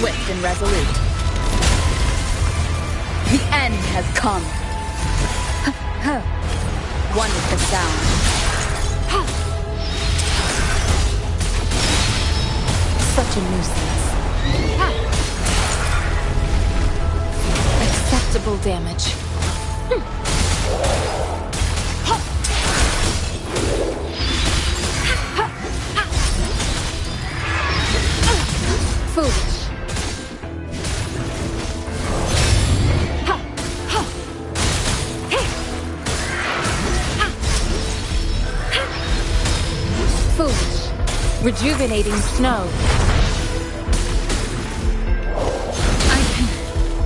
Swift and resolute. The end has come. One with the sound. Such a nuisance. Acceptable damage. Foolish. Foolish. Rejuvenating snow. I can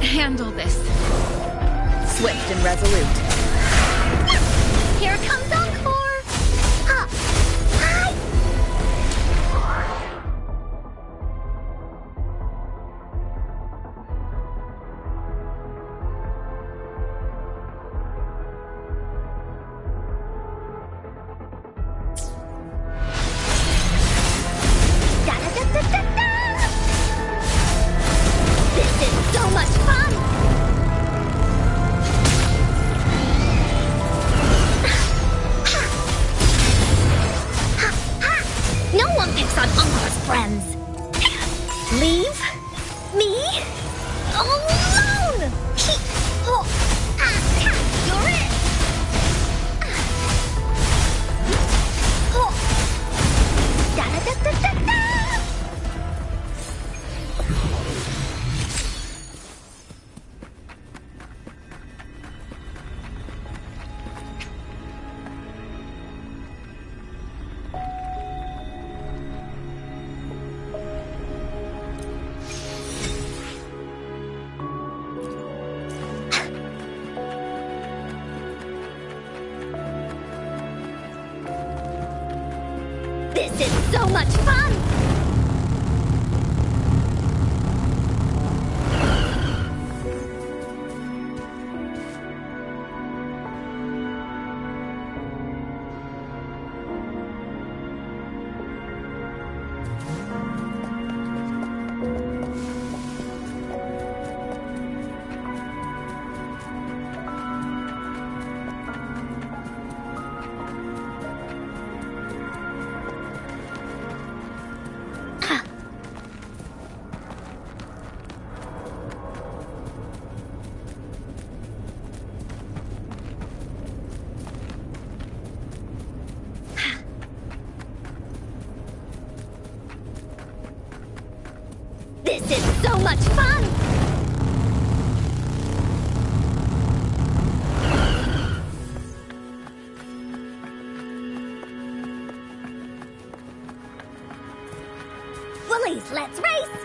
handle this. Swift and resolute. Here comes Encore! This is so much fun! No one picks on Encore's friends. Leave me alone! You're it! Da-da-da-da-da-da! This is so much fun! This is so much fun! Woolies, let's race!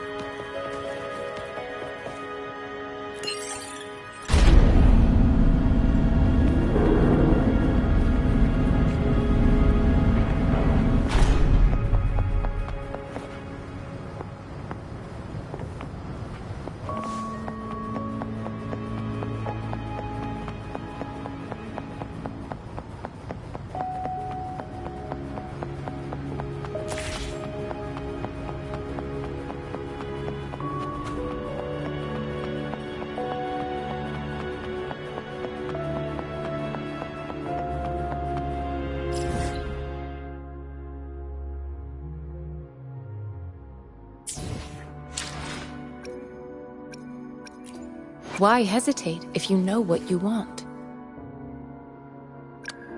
Why hesitate if you know what you want?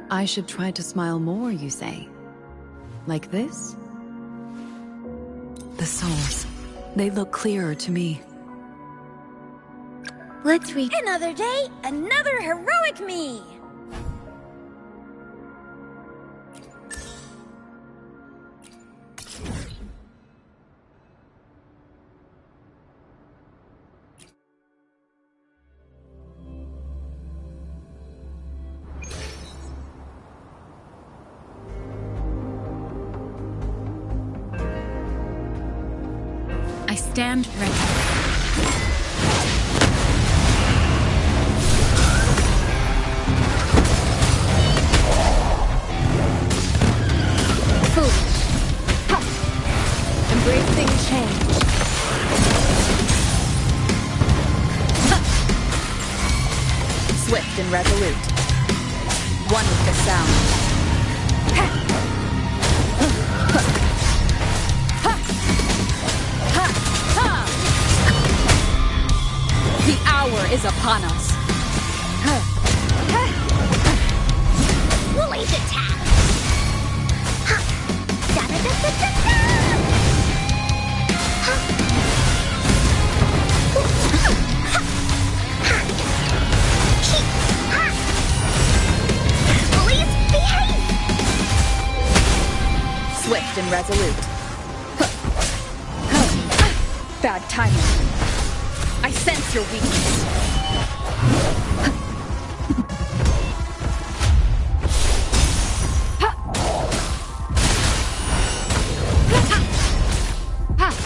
I should try to smile more, you say? Like this? The souls. They look clearer to me. Let's read another day, another heroic me! I stand ready. Foolish. Embracing change. Swift and resolute. One with the sound. The hour is upon us. Woolly's attack! Da-da-da-da-da-da! Woolly's behave! Swift and resolute. Bad timing. I sense your weakness.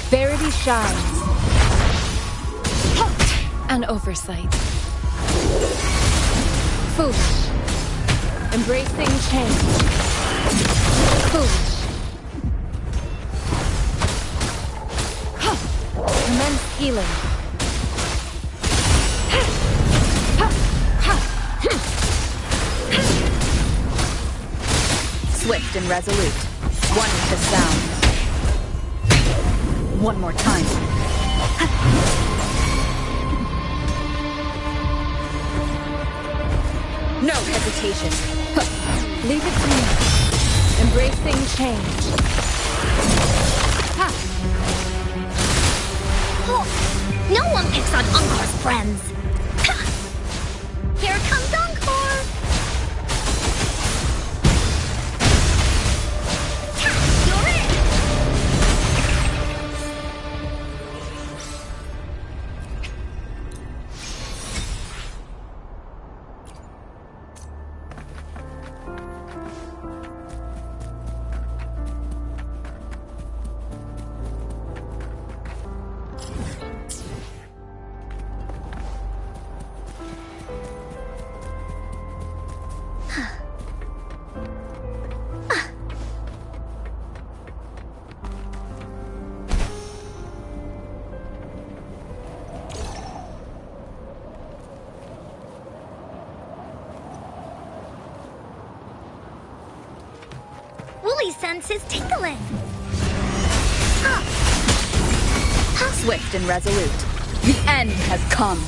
Verity shines. An oversight. Foolish. Embracing change. Foolish. Commence healing. Swift and resolute. One with the sound. One more time. No hesitation. Leave it to me. Embracing change. Oh, no one picks on Encore's friends. Here comes Encore! You're it! Woolly's sense is tingling. Swift and resolute. The end has come.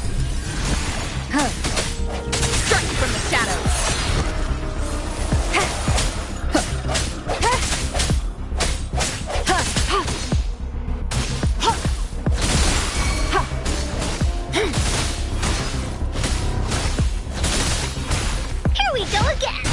Strike from the shadows. Here we go again.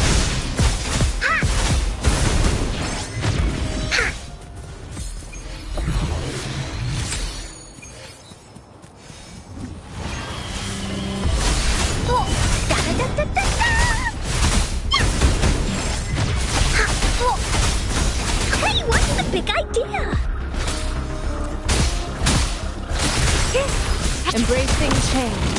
Hey, what's the big idea? Embracing change.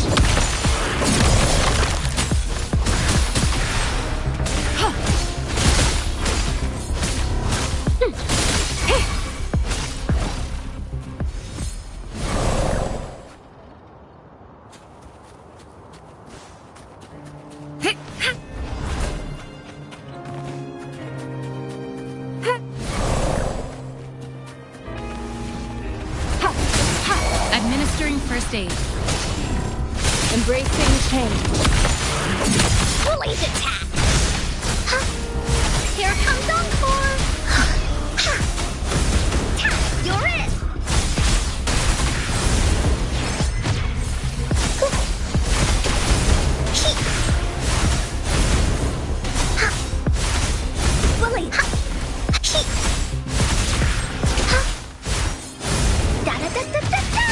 Administering first aid. Embracing change. Woolly's attack. Here comes Encore. You're it. Woolly. Da-da-da-da-da-da.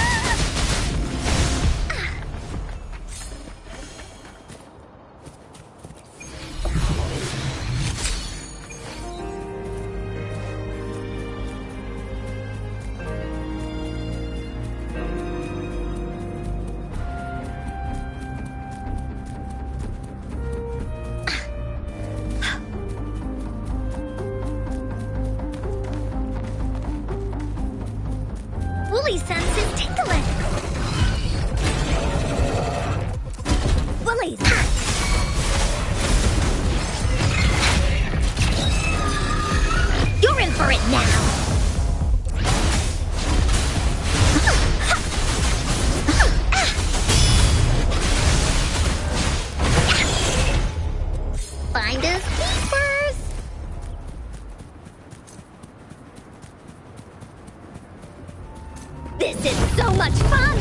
Woolly's sense is tingling. Woolly's. it now! Finders keepers! This is so much fun!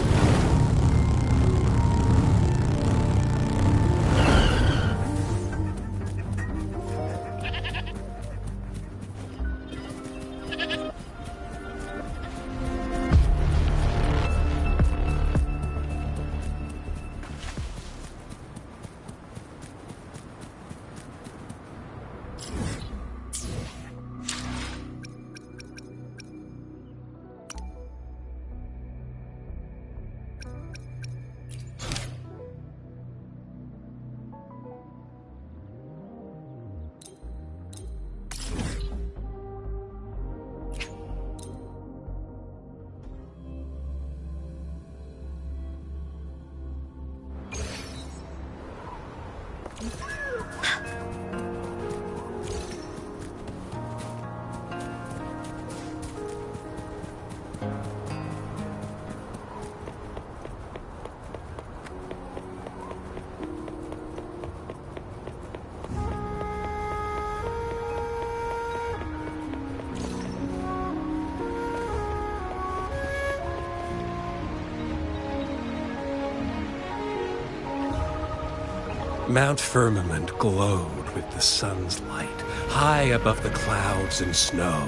Mount Firmament glowed with the sun's light, high above the clouds and snow.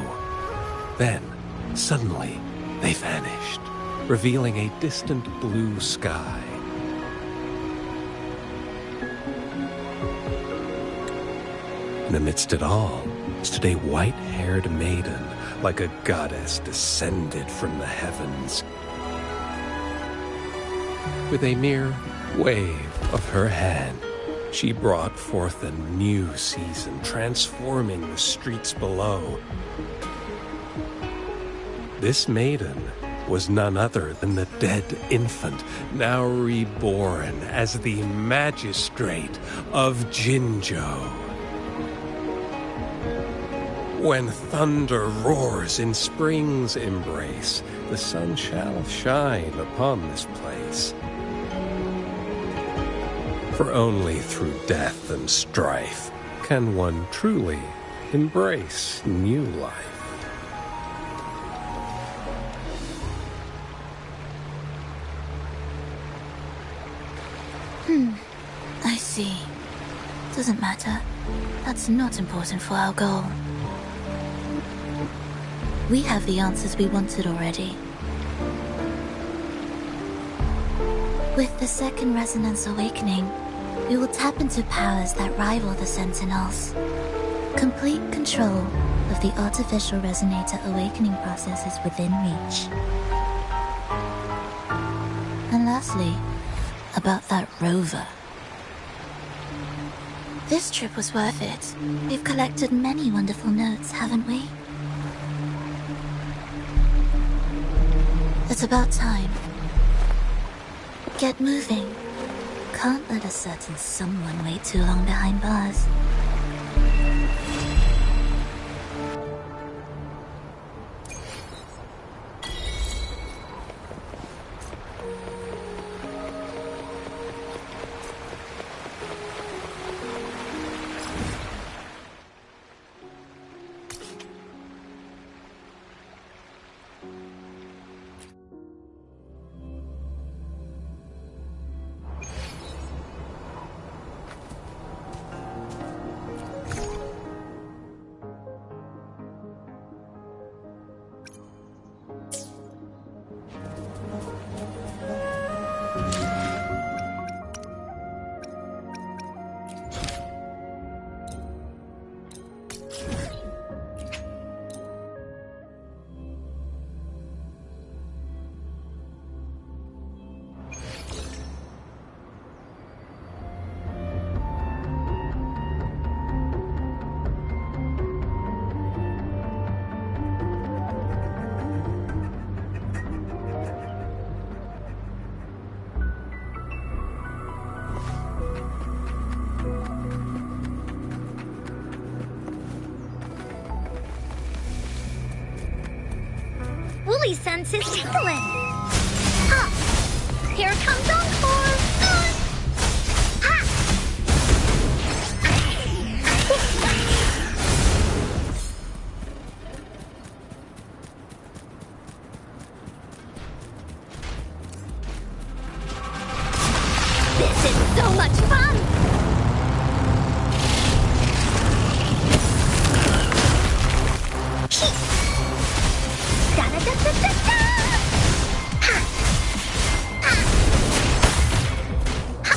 Then, suddenly, they vanished, revealing a distant blue sky. And amidst it all stood a white-haired maiden, like a goddess descended from the heavens. With a mere wave of her hand, she brought forth a new season, transforming the streets below. This maiden was none other than the dead infant, now reborn as the magistrate of Jinzhou. When thunder roars in spring's embrace, the sun shall shine upon this place. For only through death and strife can one truly embrace new life. I see. Doesn't matter. That's not important for our goal. We have the answers we wanted already. With the second resonance awakening, we will tap into powers that rival the Sentinels. Complete control of the artificial resonator awakening process is within reach. And lastly, about that rover. This trip was worth it. We've collected many wonderful notes, haven't we? It's about time. Get moving. Can't let a certain someone wait too long behind bars. Woolly sense is tingling. Here comes Encore. This is so much fun! Da-da-da-da-da-da! Ha! Ha! Ha!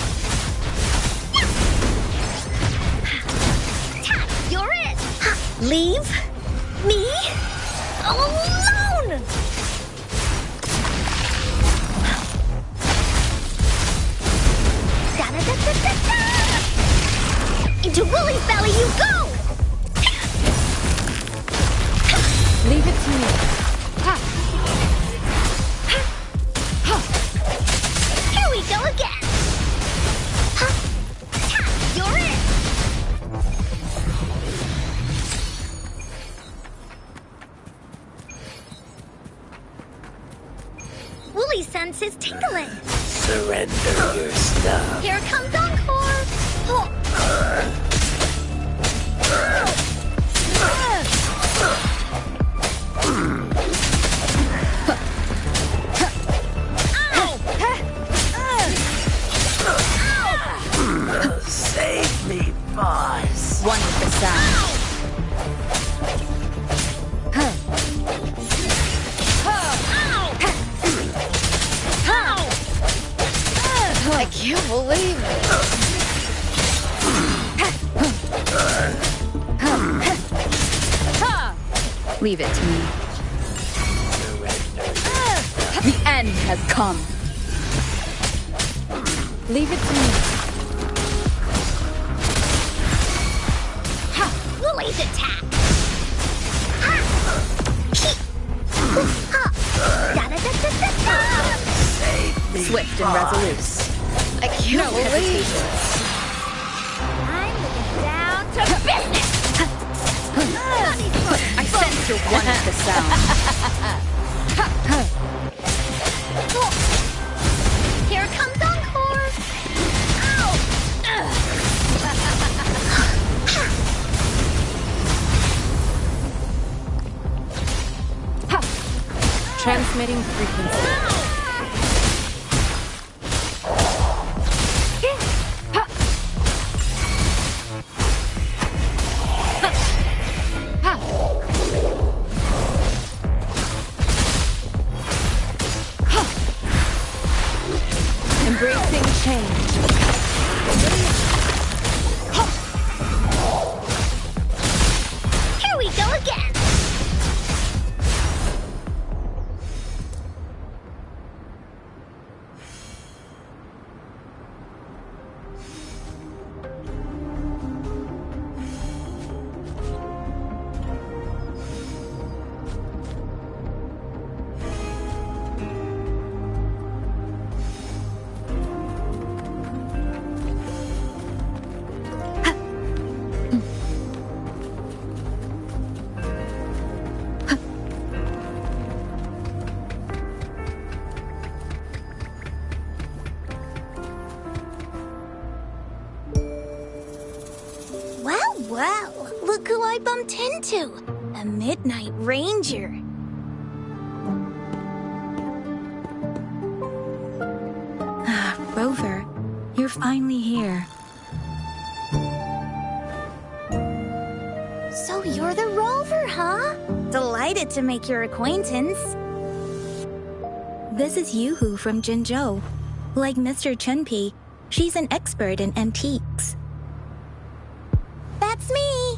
Ta! You're it! Ha! Leave me alone! Da-da-da-da-da-da! Into Woolly's belly you go! Leave it to me. Here we go again! Ha! Ta! You're it! Woolly sense is tingling. Surrender your stuff. Here comes Encore! Oh. Save me, boss. One with the sound. I can't believe it. Leave it to me. The end has come. Leave it to me. Woolly's attack! Da-da-da-da-da-da! Swift and resolute. I can't believe it. I'm looking down to business! I sense your one with the sound. Here comes Encore! Ow! Transmitting frequency. Embracing change. Here we go again! Well, look who I bumped into. A Midnight Ranger. Rover, you're finally here. So you're the Rover, huh? Delighted to make your acquaintance. This is Yoo-Hoo from Jinzhou. Like Mr. Chunpei, she's an expert in antiques. That's me!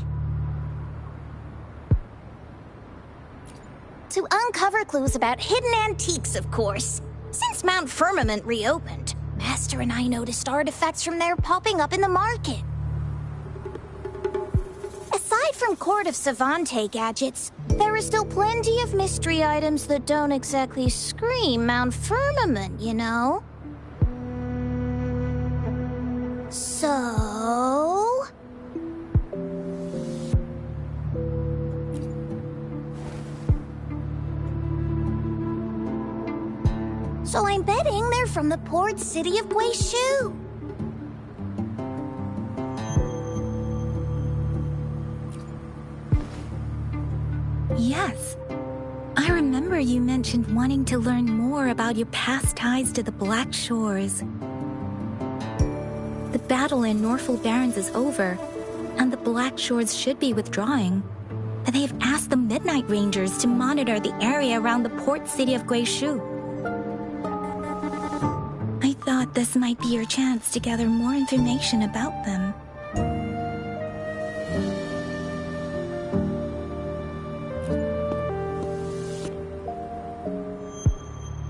To uncover clues about hidden antiques, of course. Since Mount Firmament reopened, Master and I noticed artifacts from there popping up in the market. Aside from Court of Savante gadgets, there are still plenty of mystery items that don't exactly scream Mount Firmament, you know? So... So I'm betting they're from the port city of Guizhou. Yes. I remember you mentioned wanting to learn more about your past ties to the Black Shores. The battle in Norfolk Barrens is over, and the Black Shores should be withdrawing. But they have asked the Midnight Rangers to monitor the area around the port city of Guizhou. I thought this might be your chance to gather more information about them.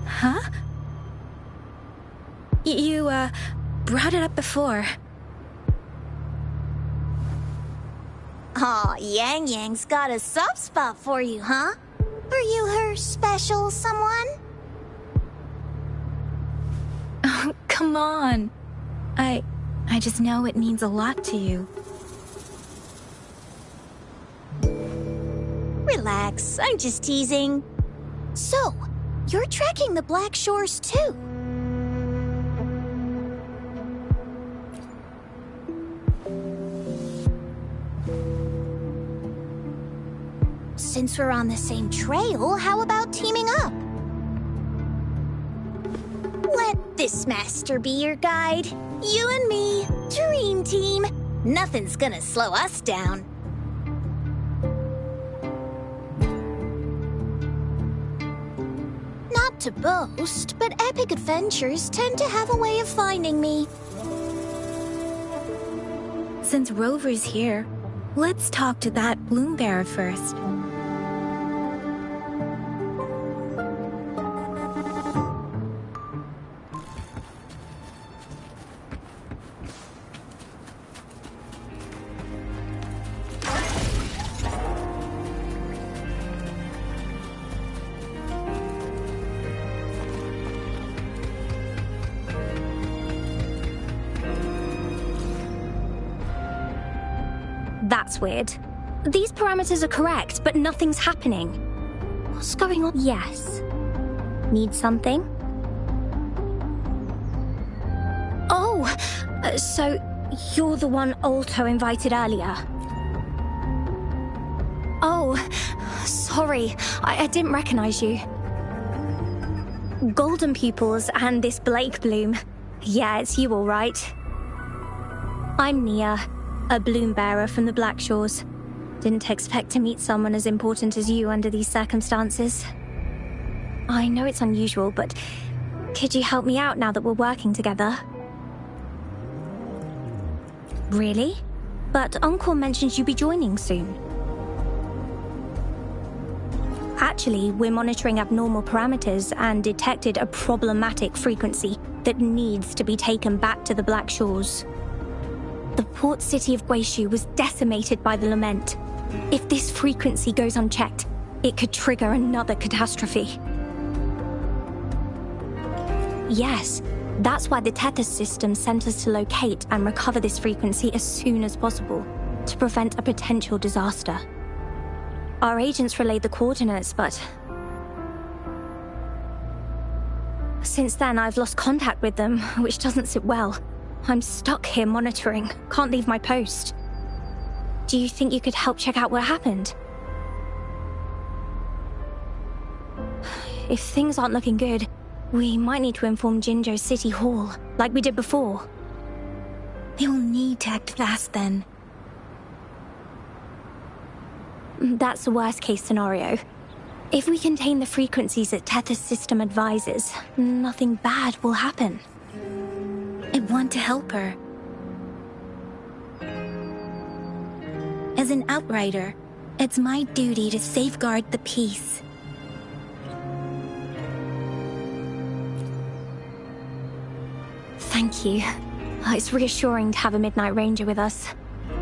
Huh? You, brought it up before. Aw, Yang Yang's got a soft spot for you, huh? Are you her special someone? Oh, come on. I just know it means a lot to you. Relax, I'm just teasing. So, you're tracking the Black Shores too? Since we're on the same trail, how about teaming up? Let this master be your guide. You and me, dream team. Nothing's gonna slow us down. Not to boast, but epic adventures tend to have a way of finding me. Since Rover's here, let's talk to that Bloombearer first. That's weird. These parameters are correct, but nothing's happening. What's going on? Yes. Need something? Oh! So, you're the one Alto invited earlier. Oh, sorry. I didn't recognize you. Golden Pupils and this Blake Bloom. Yeah, it's you all right. I'm Nia. A bloom bearer from the Black Shores. Didn't expect to meet someone as important as you under these circumstances. I know it's unusual, but could you help me out now that we're working together? Really? But Encore mentioned you'd be joining soon. Actually, we're monitoring abnormal parameters and detected a problematic frequency that needs to be taken back to the Black Shores. The port city of Guizhou was decimated by the lament. If this frequency goes unchecked, it could trigger another catastrophe. Yes, that's why the Tethys system sent us to locate and recover this frequency as soon as possible, to prevent a potential disaster. Our agents relayed the coordinates, but since then I've lost contact with them, which doesn't sit well. I'm stuck here monitoring, can't leave my post. Do you think you could help check out what happened? If things aren't looking good, we might need to inform Jinzhou City Hall, like we did before. You'll need to act fast then. That's the worst case scenario. If we contain the frequencies that Tethys system advises, nothing bad will happen. I want to help her. As an outrider, it's my duty to safeguard the peace. Thank you. It's reassuring to have a Midnight Ranger with us.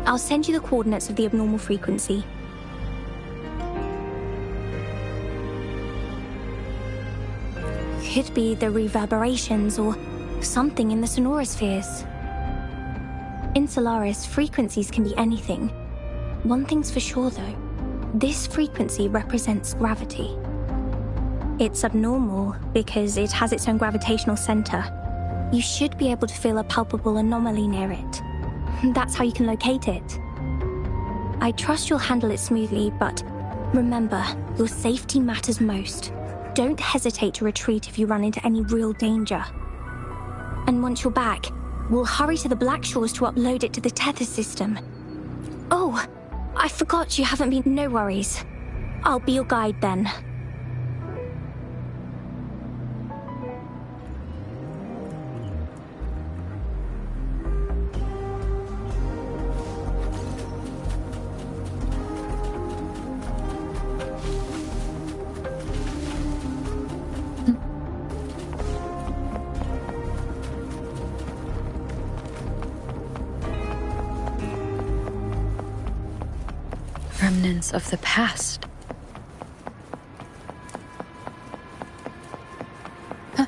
I'll send you the coordinates of the abnormal frequency. Could be the reverberations or something in the sonorospheres. In Solaris, frequencies can be anything. One thing's for sure, though. This frequency represents gravity. It's abnormal because it has its own gravitational center. You should be able to feel a palpable anomaly near it. That's how you can locate it. I trust you'll handle it smoothly, but remember, your safety matters most. Don't hesitate to retreat if you run into any real danger. And once you're back, we'll hurry to the Blackshores to upload it to the tether system. Oh, I forgot you haven't been. No worries. I'll be your guide then. Remnants of the past. Huh.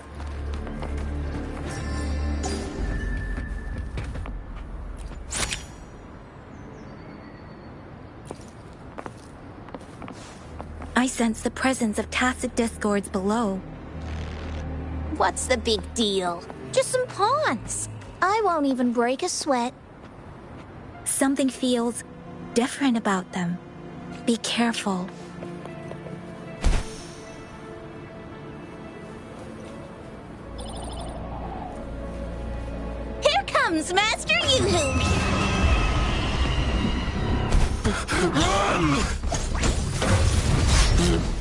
I sense the presence of tacit discords below. What's the big deal? Just some pawns. I won't even break a sweat. Something feels different about them. Be careful. Here comes Master Yoo-Hoo!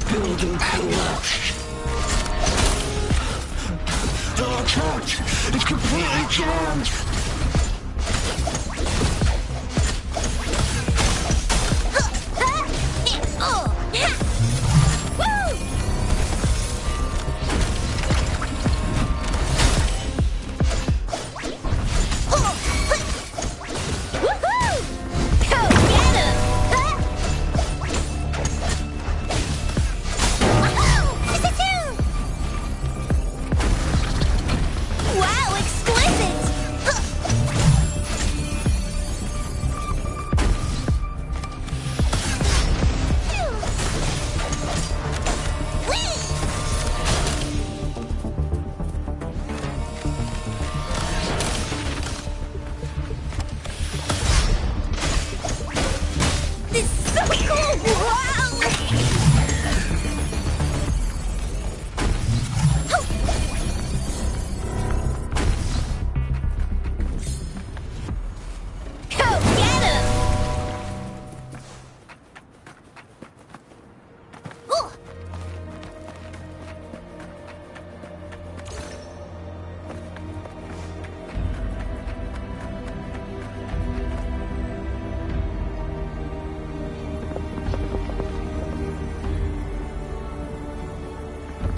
Building collapsed. Our church is completely jammed.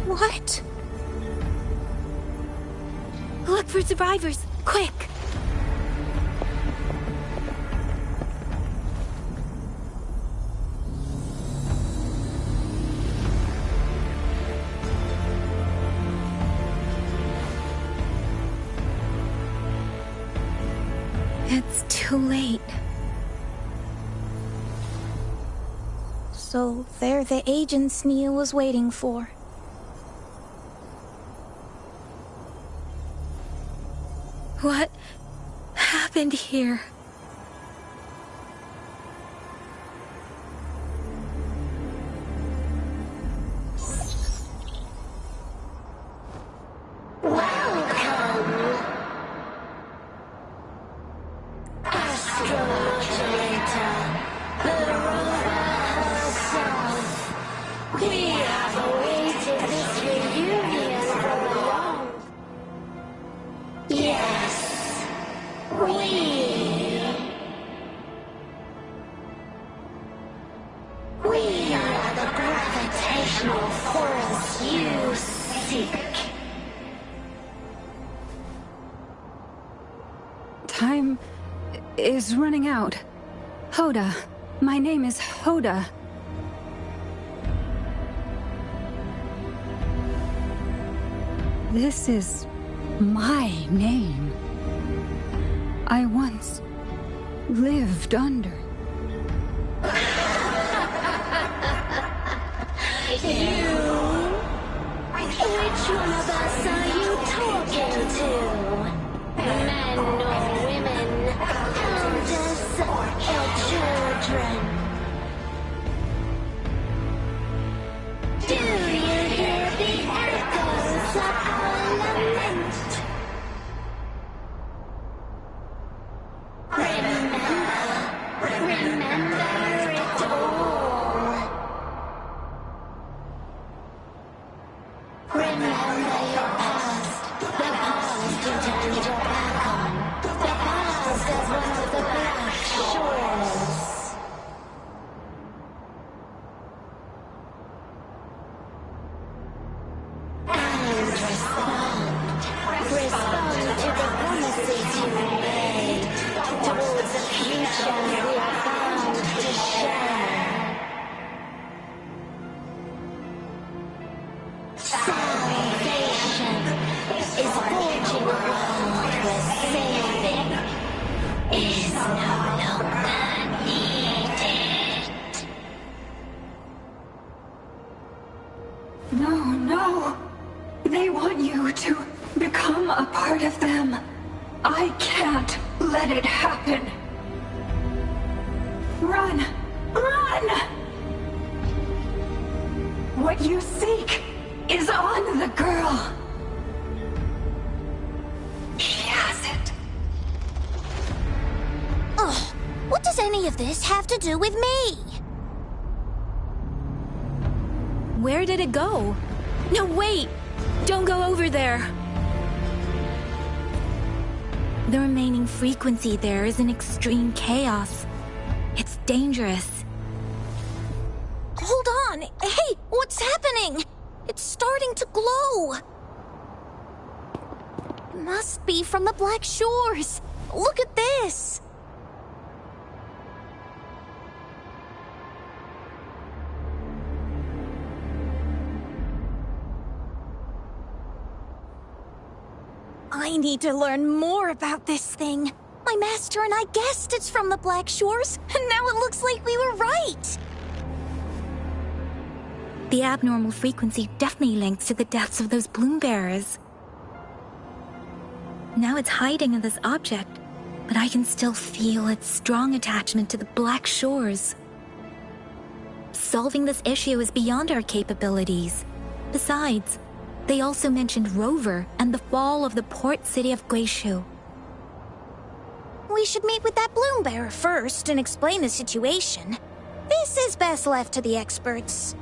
What? Look for survivors, quick! It's too late. So they're the agents Nia was waiting for. What happened here? Time is running out. Hoda. My name is Hoda. This is my name. I once lived under. one of them. I can't let it happen. Run! Run! What you seek is on the girl. She has it. Ugh, what does any of this have to do with me? Where did it go? No, wait! Don't go over there! The remaining frequency there is in extreme chaos. It's dangerous. Hold on! Hey, what's happening? It's starting to glow! Must be from the Black Shores! Look at this! I need to learn more about this thing. My master and I guessed it's from the Black Shores, and now it looks like we were right. The abnormal frequency definitely links to the deaths of those bloom bearers. Now it's hiding in this object, but I can still feel its strong attachment to the Black Shores. Solving this issue is beyond our capabilities. Besides, they also mentioned Rover and the fall of the port city of Guishu. We should meet with that bloom bearer first and explain the situation. This is best left to the experts.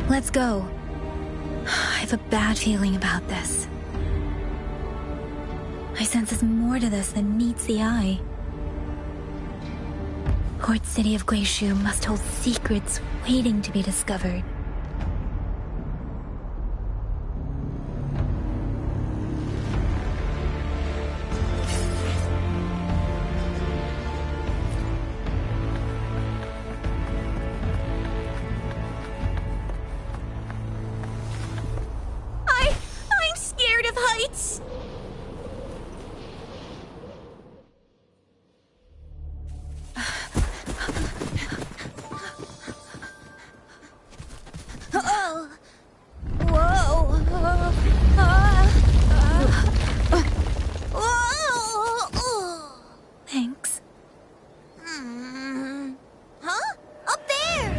Let's go. I have a bad feeling about this. I sense there's more to this than meets the eye. Port city of Guishu must hold secrets waiting to be discovered. I'm scared of heights. Oh. Whoa. Whoa. Thanks. Huh? Up there!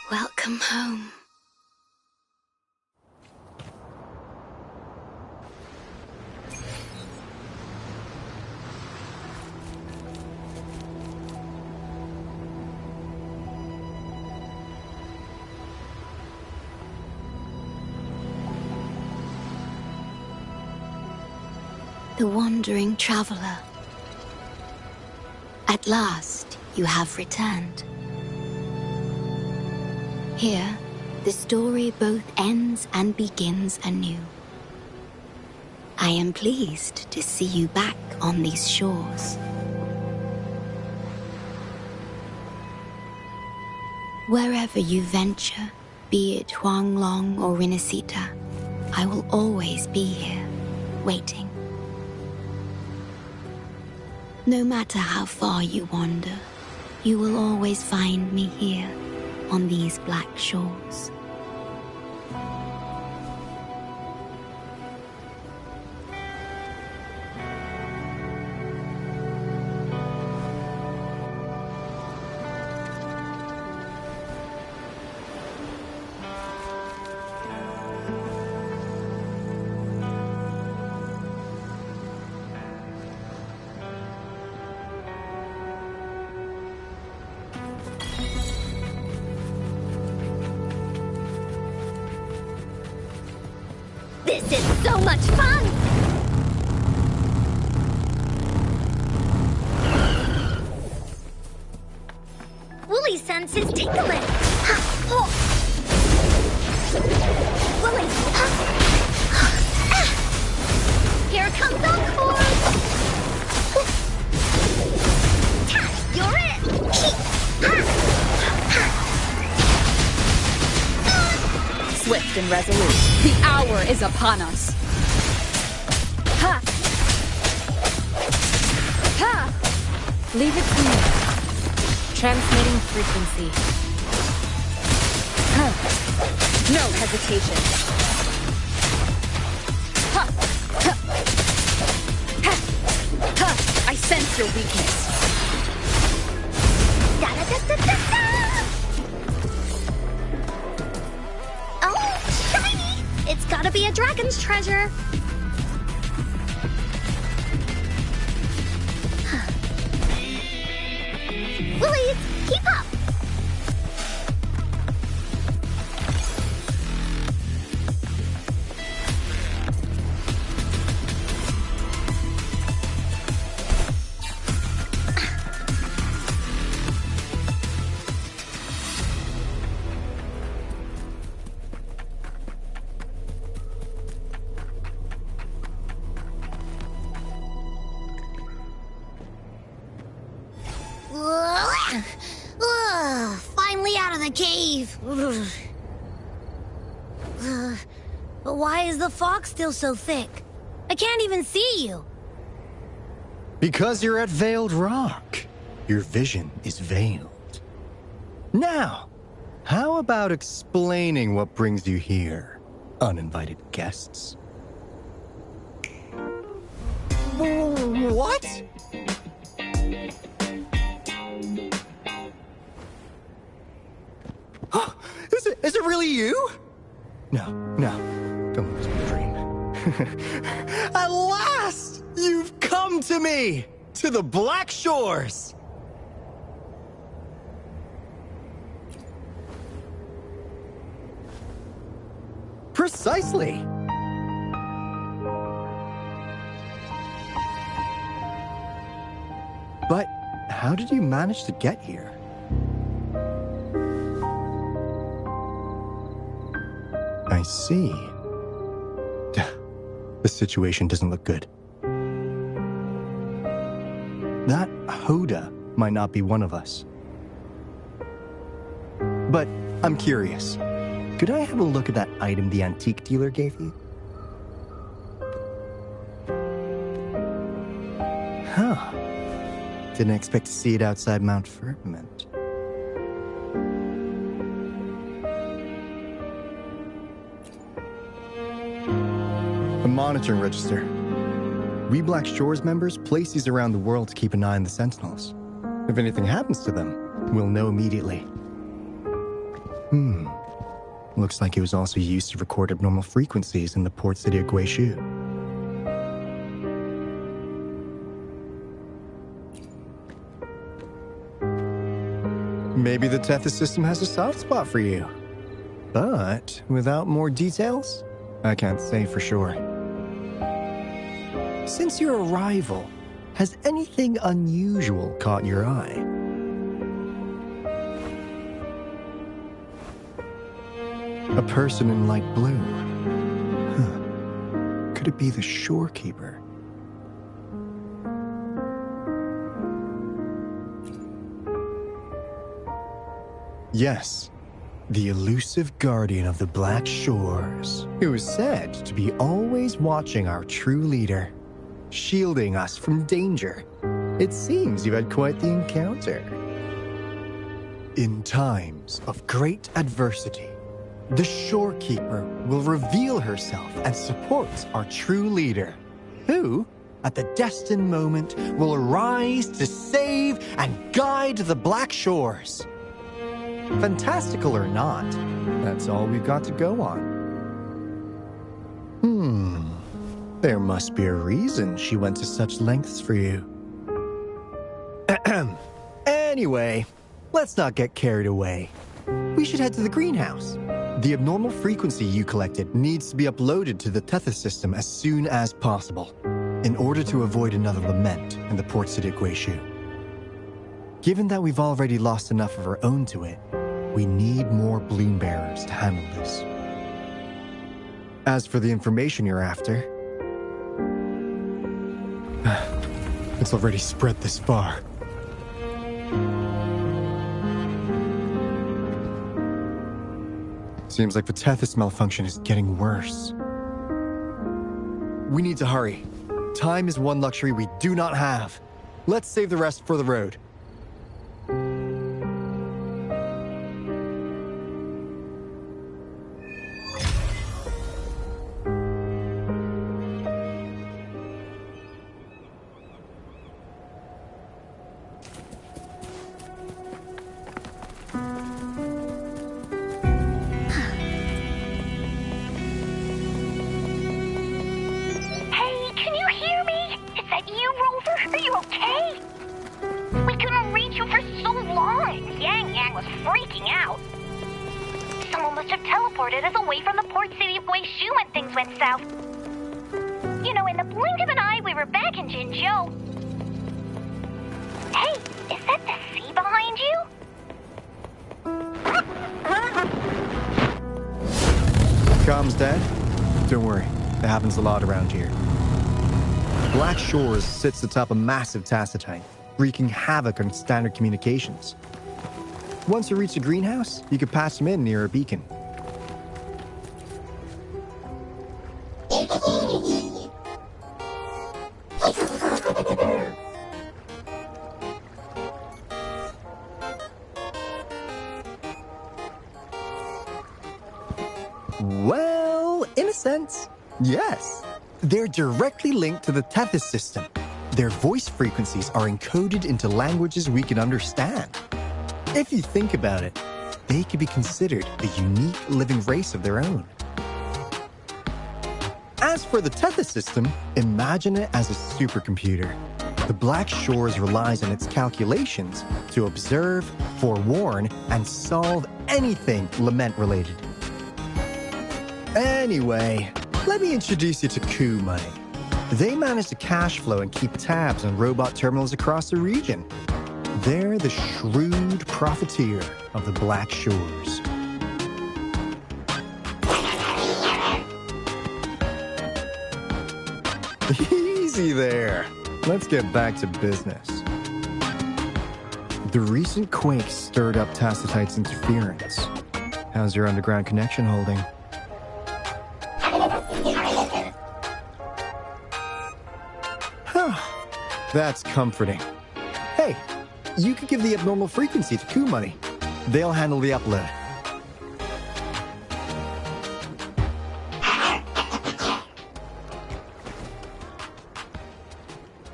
Welcome home. The wandering traveler. At last, you have returned. Here, the story both ends and begins anew. I am pleased to see you back on these shores. Wherever you venture, be it Huanglong or Rinasita, I will always be here, waiting. No matter how far you wander, you will always find me here on these black shores. This is so much fun! Woolly sense is tingling. Woolly, here comes Encore! You're it! swift and resolute. The hour is upon us. Ha! Ha! Leave it to me. Transmitting frequency. Huh. No hesitation. Ha! Ha! Ha! Ha! I sense your weakness. Da-da-da-da-da-da! Oh, shiny! It's gotta be a dragon's treasure. Willies, keep up! Finally out of the cave. But why is the fog still so thick? I can't even see you. Because you're at Veiled Rock. Your vision is veiled. Now, how about explaining what brings you here, uninvited guests? What? Is it really you? No, don't lose my dream. At last, you've come to me, to the Black Shores. Precisely. But how did you manage to get here? I see. The situation doesn't look good. That Hoda might not be one of us. But I'm curious. Could I have a look at that item the antique dealer gave you? Huh. Didn't expect to see it outside Mount Firmament. A monitoring register. We Black Shores members place these around the world to keep an eye on the Sentinels. If anything happens to them, we'll know immediately. Looks like it was also used to record abnormal frequencies in the port city of Guishu. Maybe the Tethys system has a soft spot for you. But without more details, I can't say for sure. Since your arrival, has anything unusual caught your eye? A person in light blue. Huh. Could it be the shorekeeper? Yes, the elusive guardian of the Black Shores, who is said to be always watching our true leader, shielding us from danger. It seems you've had quite the encounter. In times of great adversity, the Shorekeeper will reveal herself and support our true leader, who, at the destined moment, will arise to save and guide the Black Shores. Fantastical or not, that's all we've got to go on. There must be a reason she went to such lengths for you. Anyway, let's not get carried away. We should head to the greenhouse. The abnormal frequency you collected needs to be uploaded to the Tethys system as soon as possible, in order to avoid another lament in the port city of Guishu. Given that we've already lost enough of our own to it, we need more bloom bearers to handle this. As for the information you're after, it's already spread this far. Seems like the Tethys malfunction is getting worse. We need to hurry. Time is one luxury we do not have. Let's save the rest for the road. Comms dead? Don't worry, that happens a lot around here. Black Shores sits atop a massive tacitite, wreaking havoc on standard communications. Once you reach the greenhouse, you can patch them in near a beacon. Well, in a sense, yes. They're directly linked to the Tethys system. Their voice frequencies are encoded into languages we can understand. If you think about it, they could be considered a unique living race of their own. As for the Tethys system, imagine it as a supercomputer. The Black Shores relies on its calculations to observe, forewarn, and solve anything Lament-related. Anyway, let me introduce you to Coup Money. They manage to cash flow and keep tabs on robot terminals across the region. They're the shrewd profiteer of the Black Shores. Easy there. Let's get back to business. The recent quake stirred up Tacitite's interference. How's your underground connection holding? That's comforting. Hey, you could give the abnormal frequency to Coup Money. They'll handle the upload.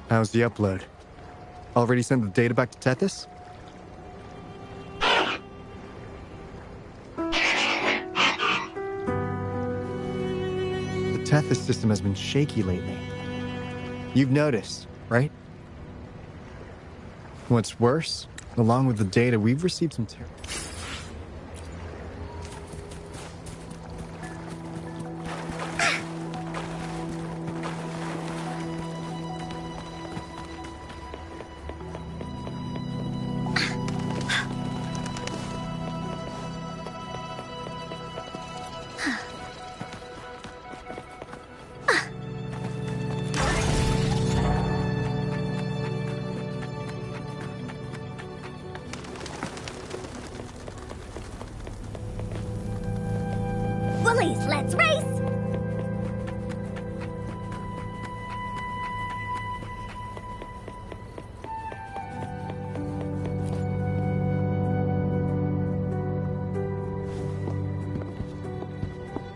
How's the upload? Already sent the data back to Tethys? The Tethys system has been shaky lately. You've noticed, right? What's worse, along with the data, we've received some Let's race!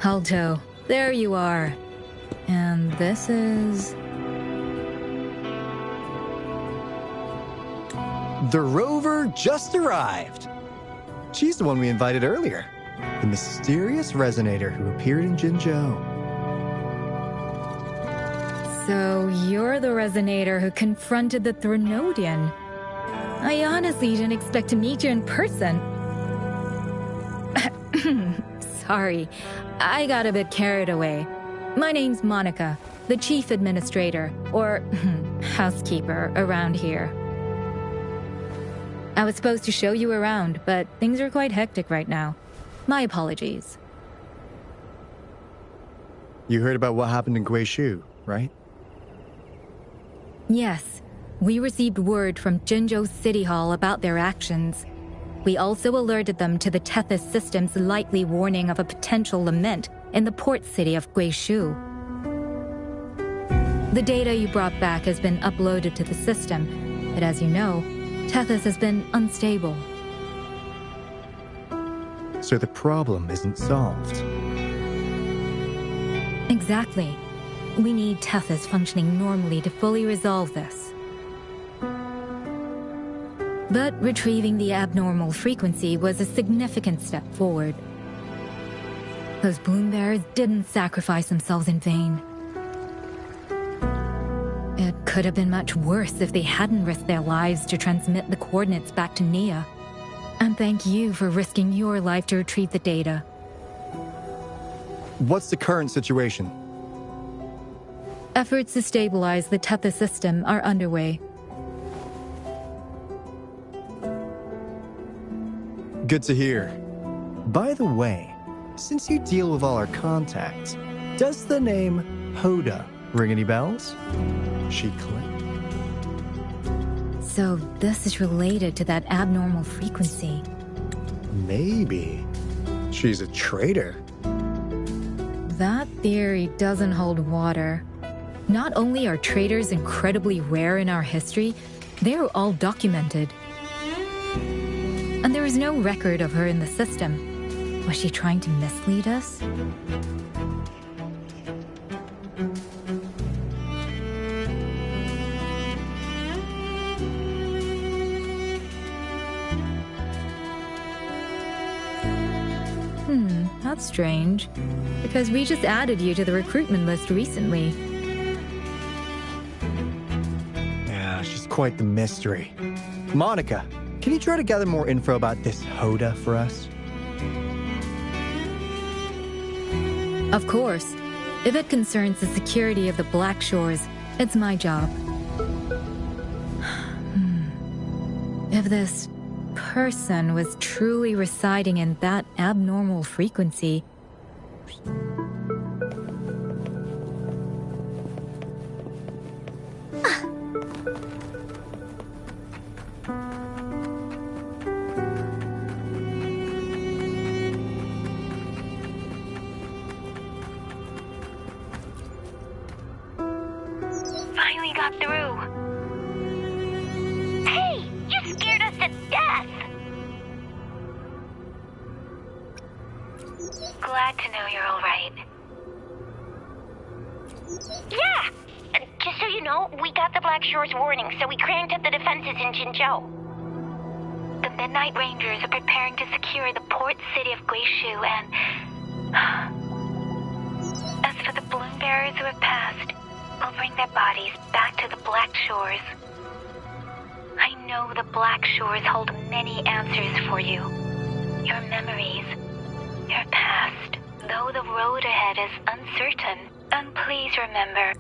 Alto, there you are. And this is... The rover just arrived. She's the one we invited earlier. The mysterious resonator who appeared in Jinzhou. So you're the resonator who confronted the Threnodian. I honestly didn't expect to meet you in person. Sorry, I got a bit carried away. My name's Monica, the chief administrator, or housekeeper around here. I was supposed to show you around, but things are quite hectic right now. My apologies. You heard about what happened in Guishu, right? Yes, we received word from Jinzhou City Hall about their actions. We also alerted them to the Tethys system's likely warning of a potential lament in the port city of Guishu. The data you brought back has been uploaded to the system, but as you know, Tethys has been unstable. So the problem isn't solved. Exactly. We need Tethys functioning normally to fully resolve this. But retrieving the abnormal frequency was a significant step forward. Those Bloombearers didn't sacrifice themselves in vain. It could have been much worse if they hadn't risked their lives to transmit the coordinates back to Nia. And thank you for risking your life to retrieve the data. What's the current situation? Efforts to stabilize the Tethys system are underway. Good to hear. By the way, since you deal with all our contacts, does the name Hoda ring any bells? She clicked. So this is related to that abnormal frequency. Maybe. She's a traitor. That theory doesn't hold water. Not only are traitors incredibly rare in our history, they're all documented. And there is no record of her in the system. Was she trying to mislead us? That's strange. Because we just added you to the recruitment list recently. Yeah, she's quite the mystery. Monica, can you try to gather more info about this Hoda for us? Of course. If it concerns the security of the Black Shores, it's my job. If this person was truly residing in that abnormal frequency, Finally got through. Hey, you scared us to death. Glad to know you're all right. Yeah! Just so you know, we got the Black Shores warning, so we cranked up the defenses in Jinzhou. The Midnight Rangers are preparing to secure the port city of Guishu, and... as for the Bloombearers who have passed, we'll bring their bodies back to the Black Shores. I know the Black Shores hold many answers for you. Your memories, your past, though the road ahead is uncertain. And please remember,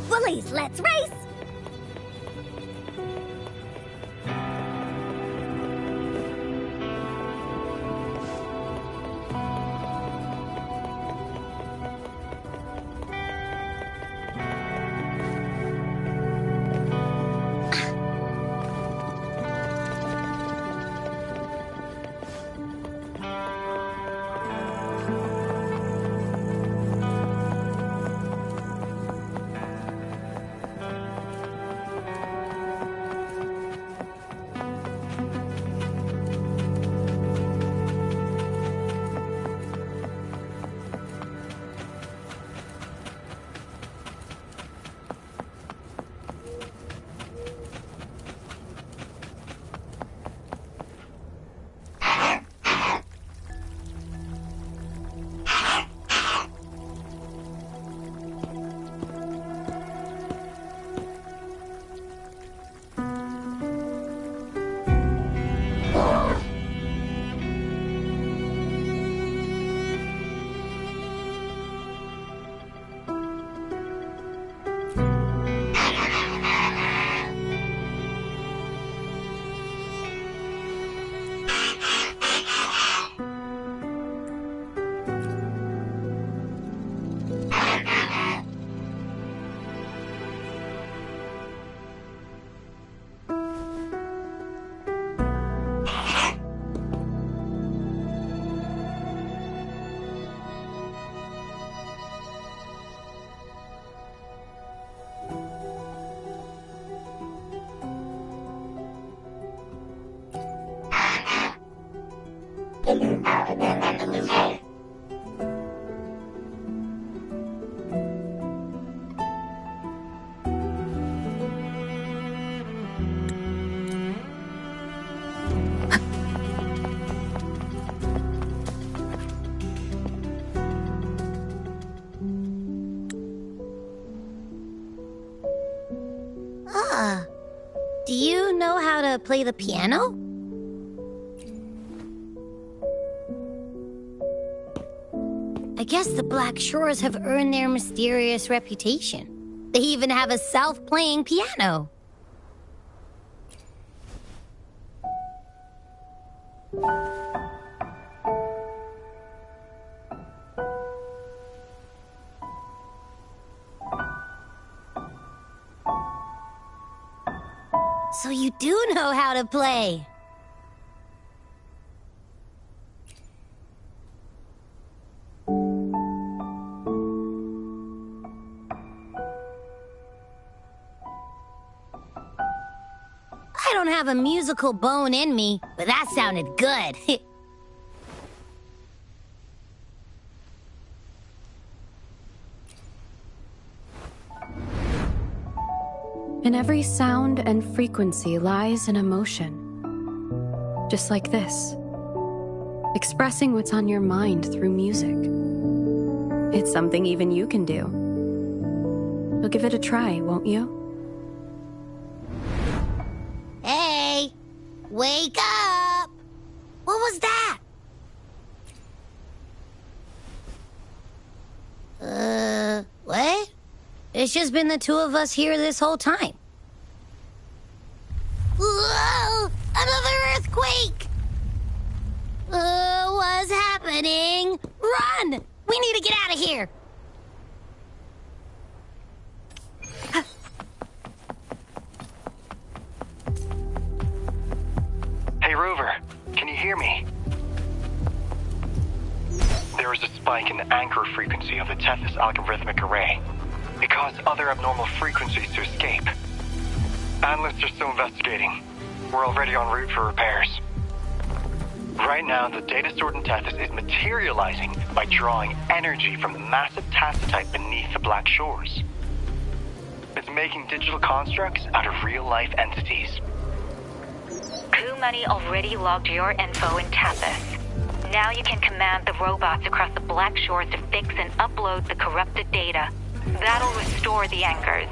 Bullies, let's race! Do you know how to play the piano? I guess the Black Shores have earned their mysterious reputation. They even have a self-playing piano. So you do know how to play. I don't have a musical bone in me, but that sounded good. In every sound and frequency lies an emotion. Just like this. Expressing what's on your mind through music. It's something even you can do. You'll give it a try, won't you? Hey! Wake up! What was that? What? It's just been the two of us here this whole time. Whoa! Another earthquake! What's happening? Run! We need to get out of here! Hey, Rover, can you hear me? There is a spike in the anchor frequency of the Tethys algorithmic array. It caused other abnormal frequencies to escape. Analysts are still investigating. We're already en route for repairs. Right now, the data stored in Tethys is materializing by drawing energy from the massive tacitite beneath the Black Shores. It's making digital constructs out of real-life entities. Coup Money already logged your info in Tethys. Now you can command the robots across the Black Shores to fix and upload the corrupted data. That'll restore the anchors.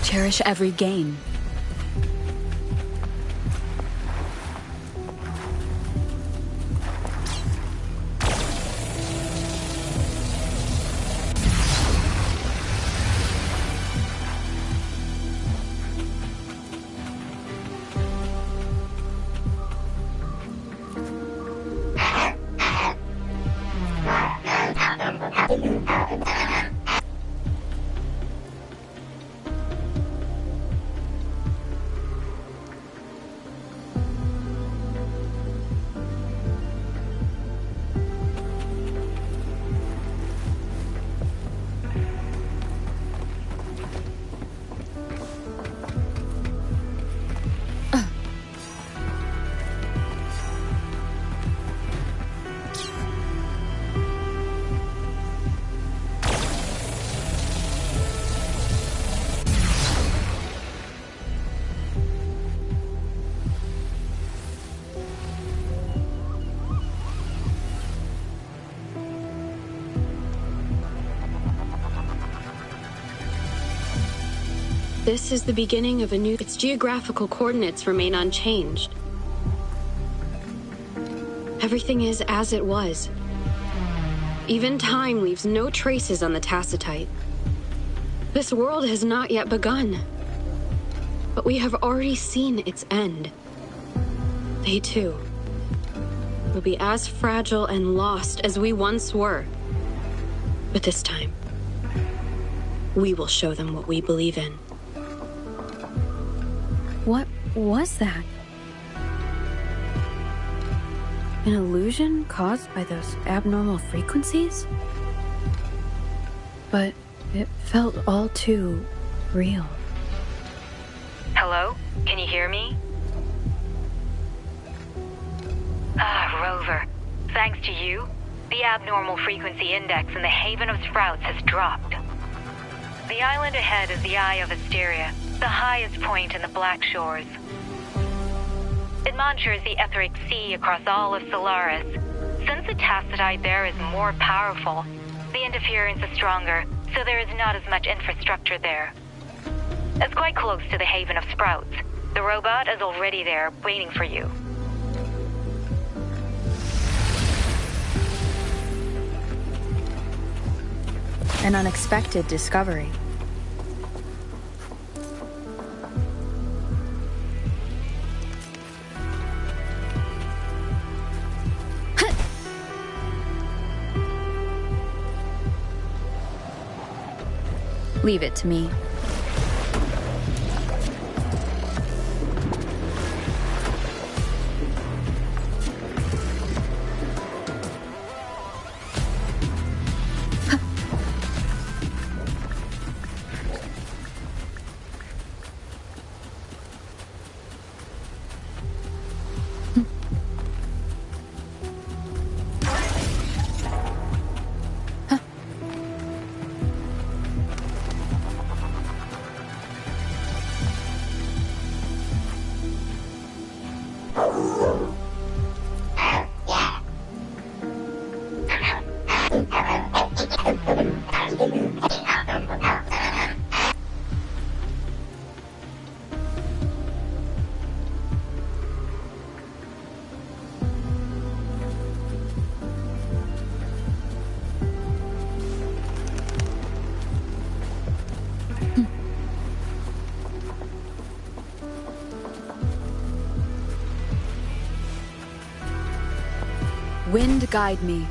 Cherish every gain. This is the beginning of a new... Its geographical coordinates remain unchanged. Everything is as it was. Even time leaves no traces on the Tacitite. This world has not yet begun. But we have already seen its end. They too will be as fragile and lost as we once were. But this time, we will show them what we believe in. What was that? An illusion caused by those abnormal frequencies? But it felt all too real. Hello? Can you hear me? Rover. Thanks to you, the abnormal frequency index in the Haven of Sprouts has dropped. The island ahead is the Eye of Asteria, the highest point in the Black Shores. It monitors the etheric sea across all of Solaris. Since the Tacitite there is more powerful, the interference is stronger, so there is not as much infrastructure there. It's quite close to the Haven of Sprouts. The robot is already there, waiting for you. An unexpected discovery. Leave it to me. Wind guide me.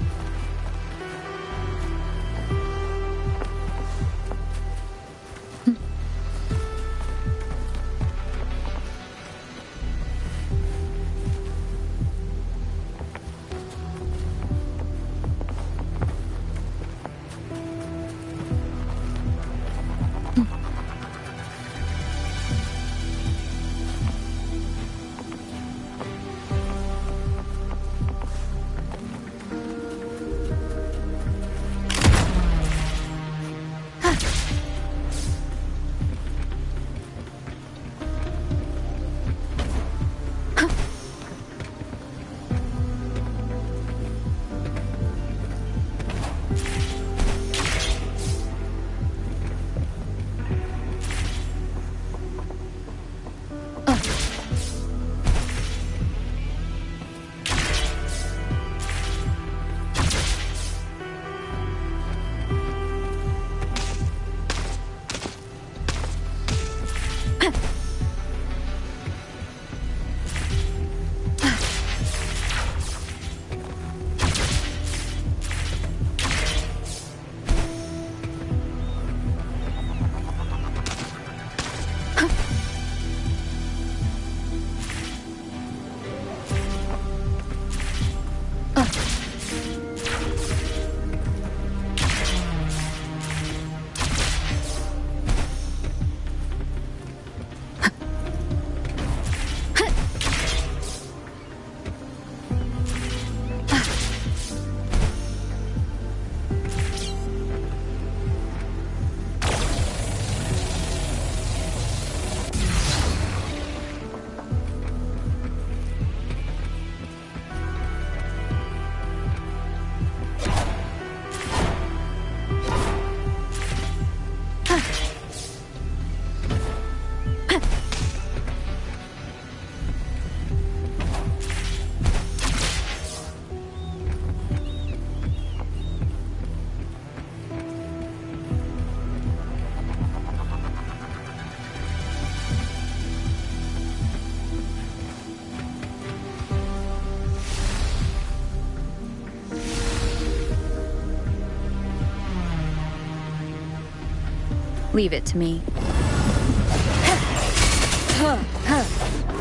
Leave it to me.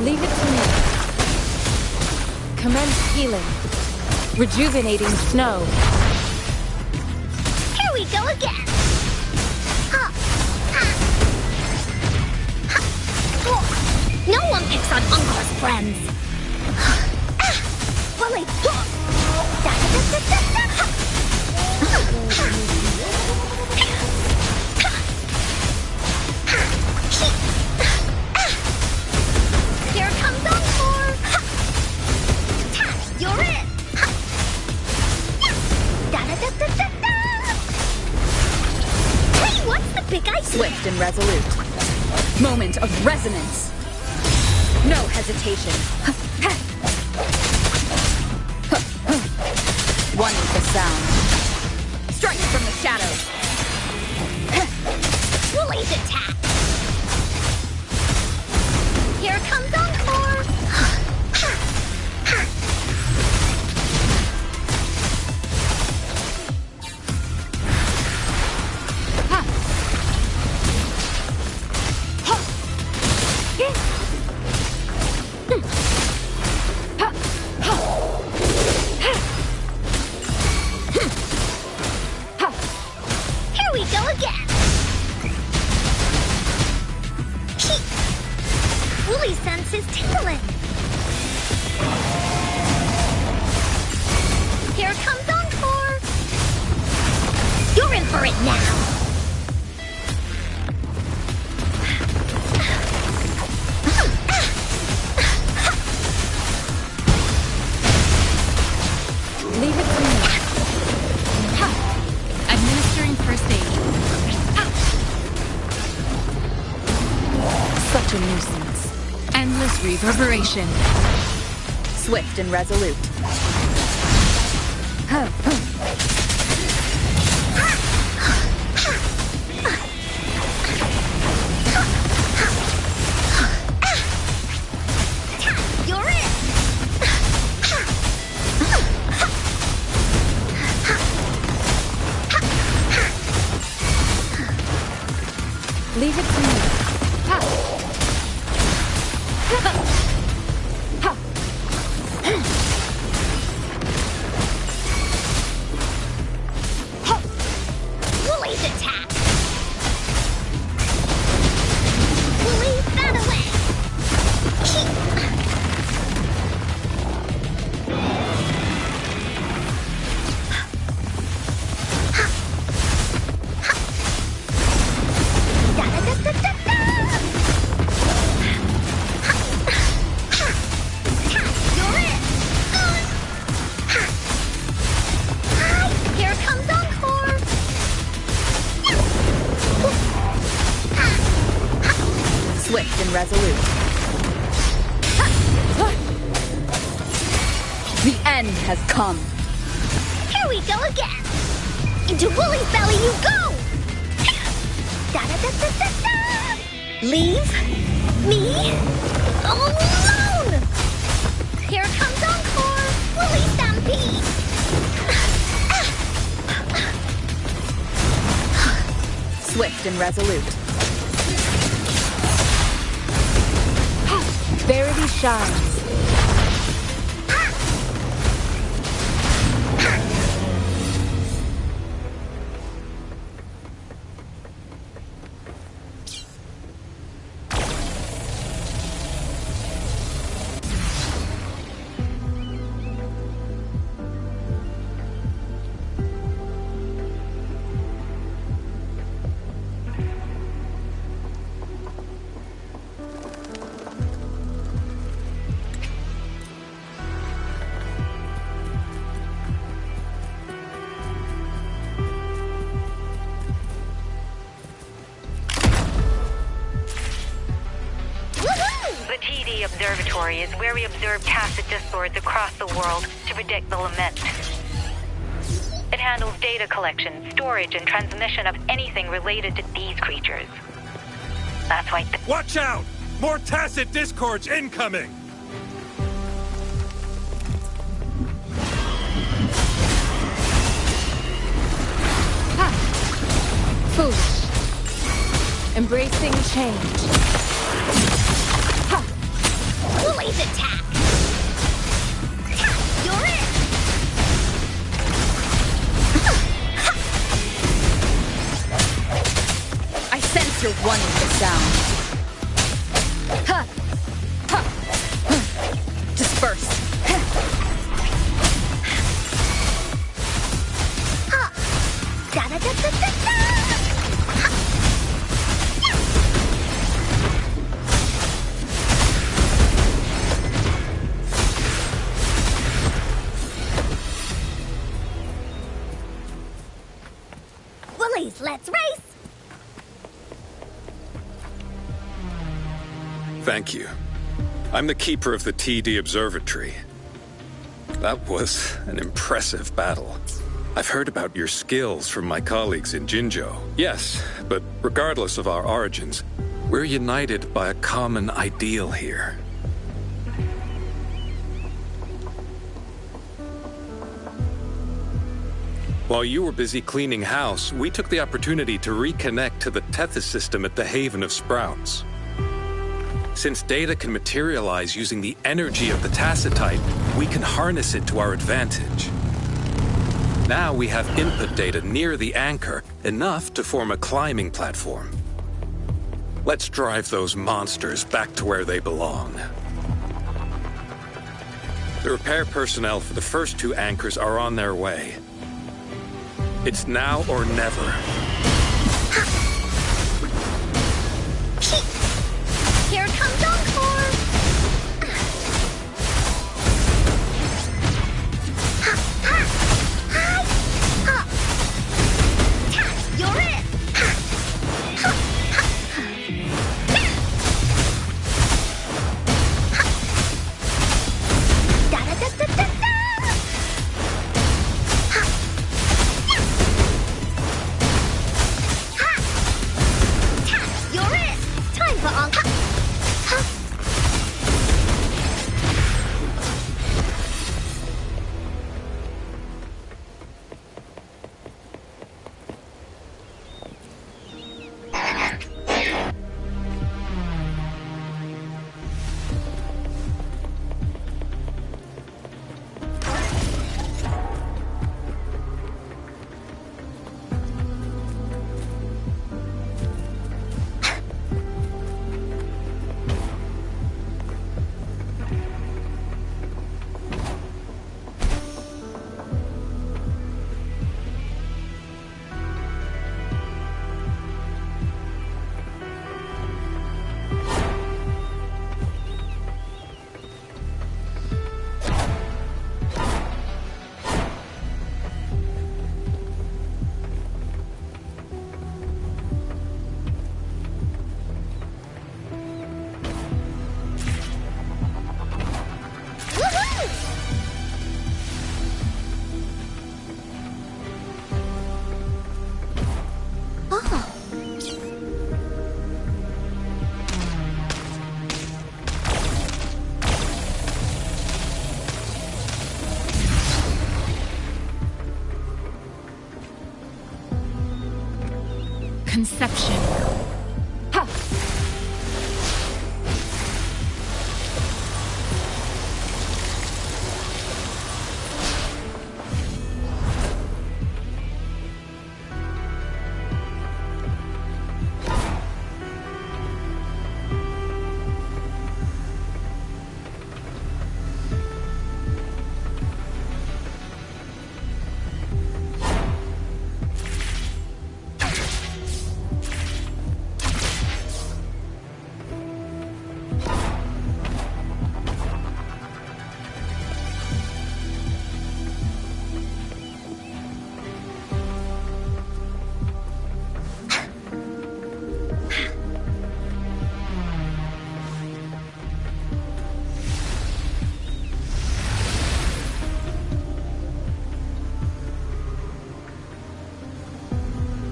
Leave it to me. Commence healing. Rejuvenating snow. Here we go again. No one picks on Uncor's friends. Willy. Here comes Encore. You're it. Hey, what's the big idea? Swift and resolute. Moment of resonance. No hesitation. One with the sound. Strike from the shadows. Woolly's attack. Here comes Encore. Here we go again. Woolly sense is tingling. Here comes Encore. You're in for it now. Leave it to me. Administering first aid. Such a nuisance. Endless reverberation. Swift and resolute. You're it. Leave it to me. Woolly's attack. Woolly, that away. You're it. Here comes Encore. Swift and resolute. The end has come. Here we go again. Into Woolly's belly you go. Da-da-da-da-da-da. Leave me alone. Here comes Encore. Woolly stampede. Swift and resolute. Verity shines. The TD Observatory is where we observe tacit discords across the world to predict the lament. It handles data collection, storage, and transmission of anything related to these creatures. That's why... Watch out! More tacit discords incoming! Foolish. Embracing change. Woolie's attack! You're it! I sense you're wanting this sound. Ha! Ha! Disperse. Da-da-da-da-da-da! Woolies, let's race! Thank you. I'm the keeper of the TD Observatory. That was an impressive battle. I've heard about your skills from my colleagues in Jinzhou. Yes, but regardless of our origins, we're united by a common ideal here. While you were busy cleaning house, we took the opportunity to reconnect to the Tethys system at the Haven of Sprouts. Since data can materialize using the energy of the Tacitite, we can harness it to our advantage. Now we have input data near the anchor, enough to form a climbing platform. Let's drive those monsters back to where they belong. The repair personnel for the first 2 anchors are on their way. It's now or never. Here comes Encore! You're it! You're it! Time for Encore! Conception. Ha!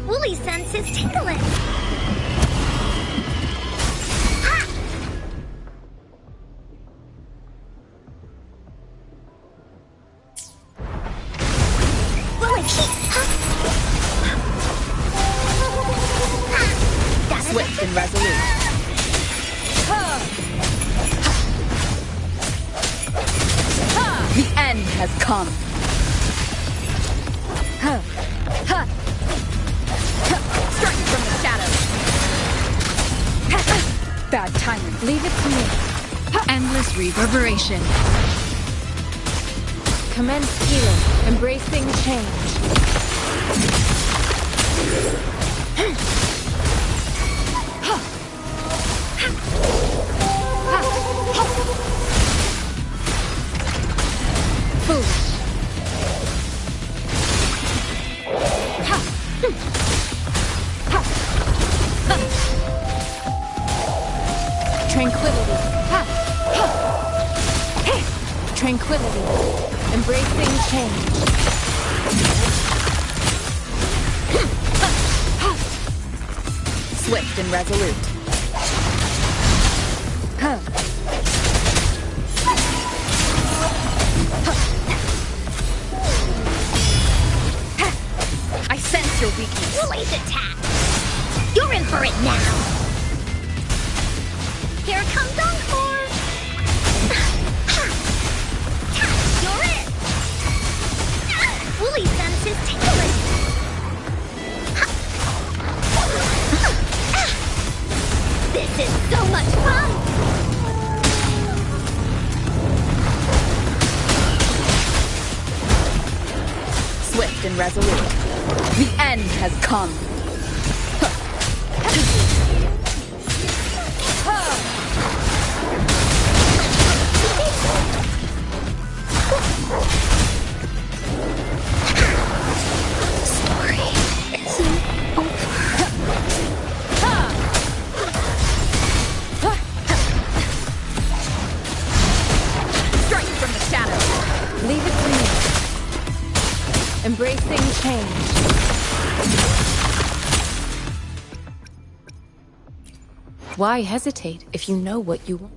Woolly sense is tingling. Swift. Leave it to me. Endless reverberation. Commence healing. Embracing change. Foolish. Tranquility. Tranquility. Embracing change. Swift and resolute. I sense your weakness. Release attack! You're in for it now! Here comes Encore! You're it! Woolly sense is tingling! This is so much fun! Swift and resolute. The end has come. Embracing change. Why hesitate if you know what you want?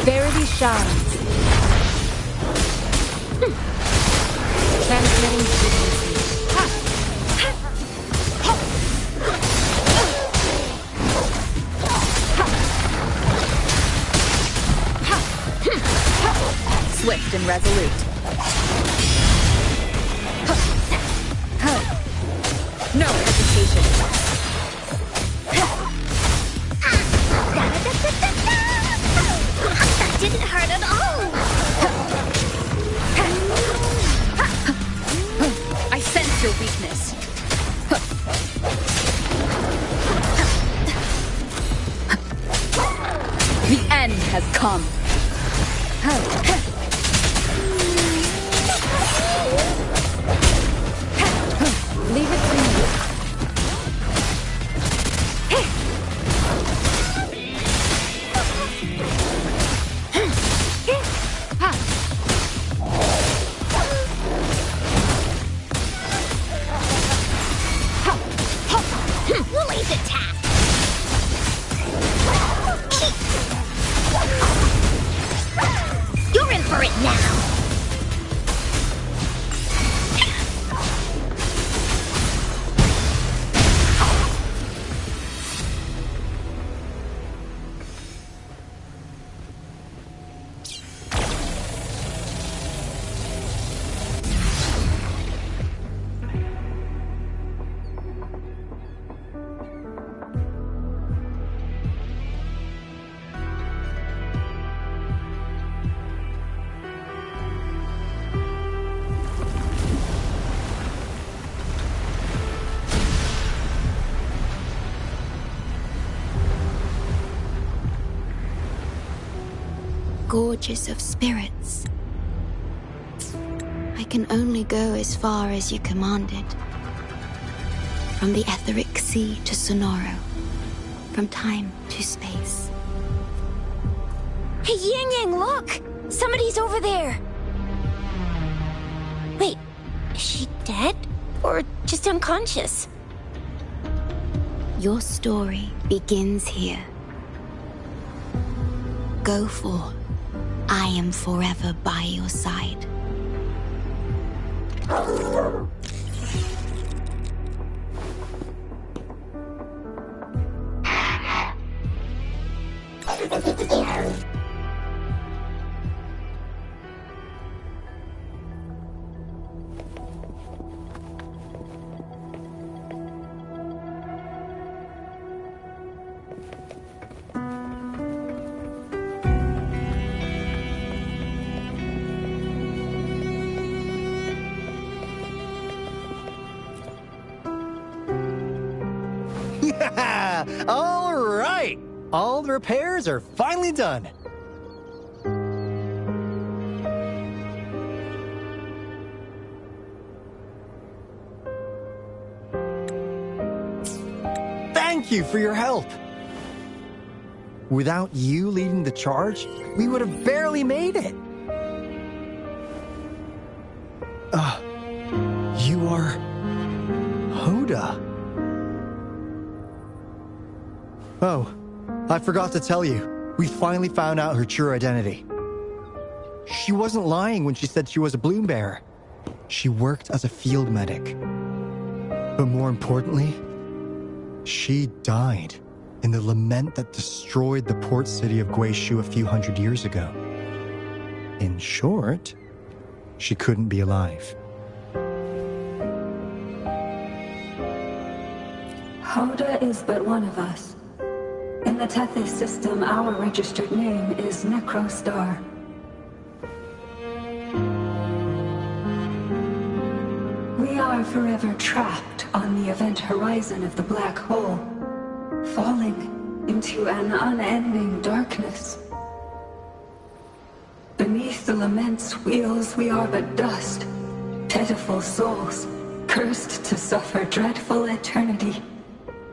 Verity shines. Transmitting frequency. Swift and resolute. No hesitation. That didn't hurt at all! I sense your weakness. The end has come. Leave it to me. Woolly's attack! You're in for it now! Gorgeous of spirits. I can only go as far as you commanded. From the etheric sea to Sonoro. From time to space. Hey, Yang Yang, look! Somebody's over there! Wait, is she dead? Or just unconscious? Your story begins here. Go forth. I am forever by your side. All right! All the repairs are finally done. Thank you for your help. Without you leading the charge, we would have barely made it. You are Hoda. Oh, I forgot to tell you. We finally found out her true identity. She wasn't lying when she said she was a bloom bearer. She worked as a field medic. But more importantly, she died in the lament that destroyed the port city of Guishu a few hundred years ago. In short, she couldn't be alive. Hoda is but one of us. In the Tethys system, our registered name is Necrostar. We are forever trapped on the event horizon of the black hole, falling into an unending darkness. Beneath the lament's wheels, we are but dust, pitiful souls, cursed to suffer dreadful eternity,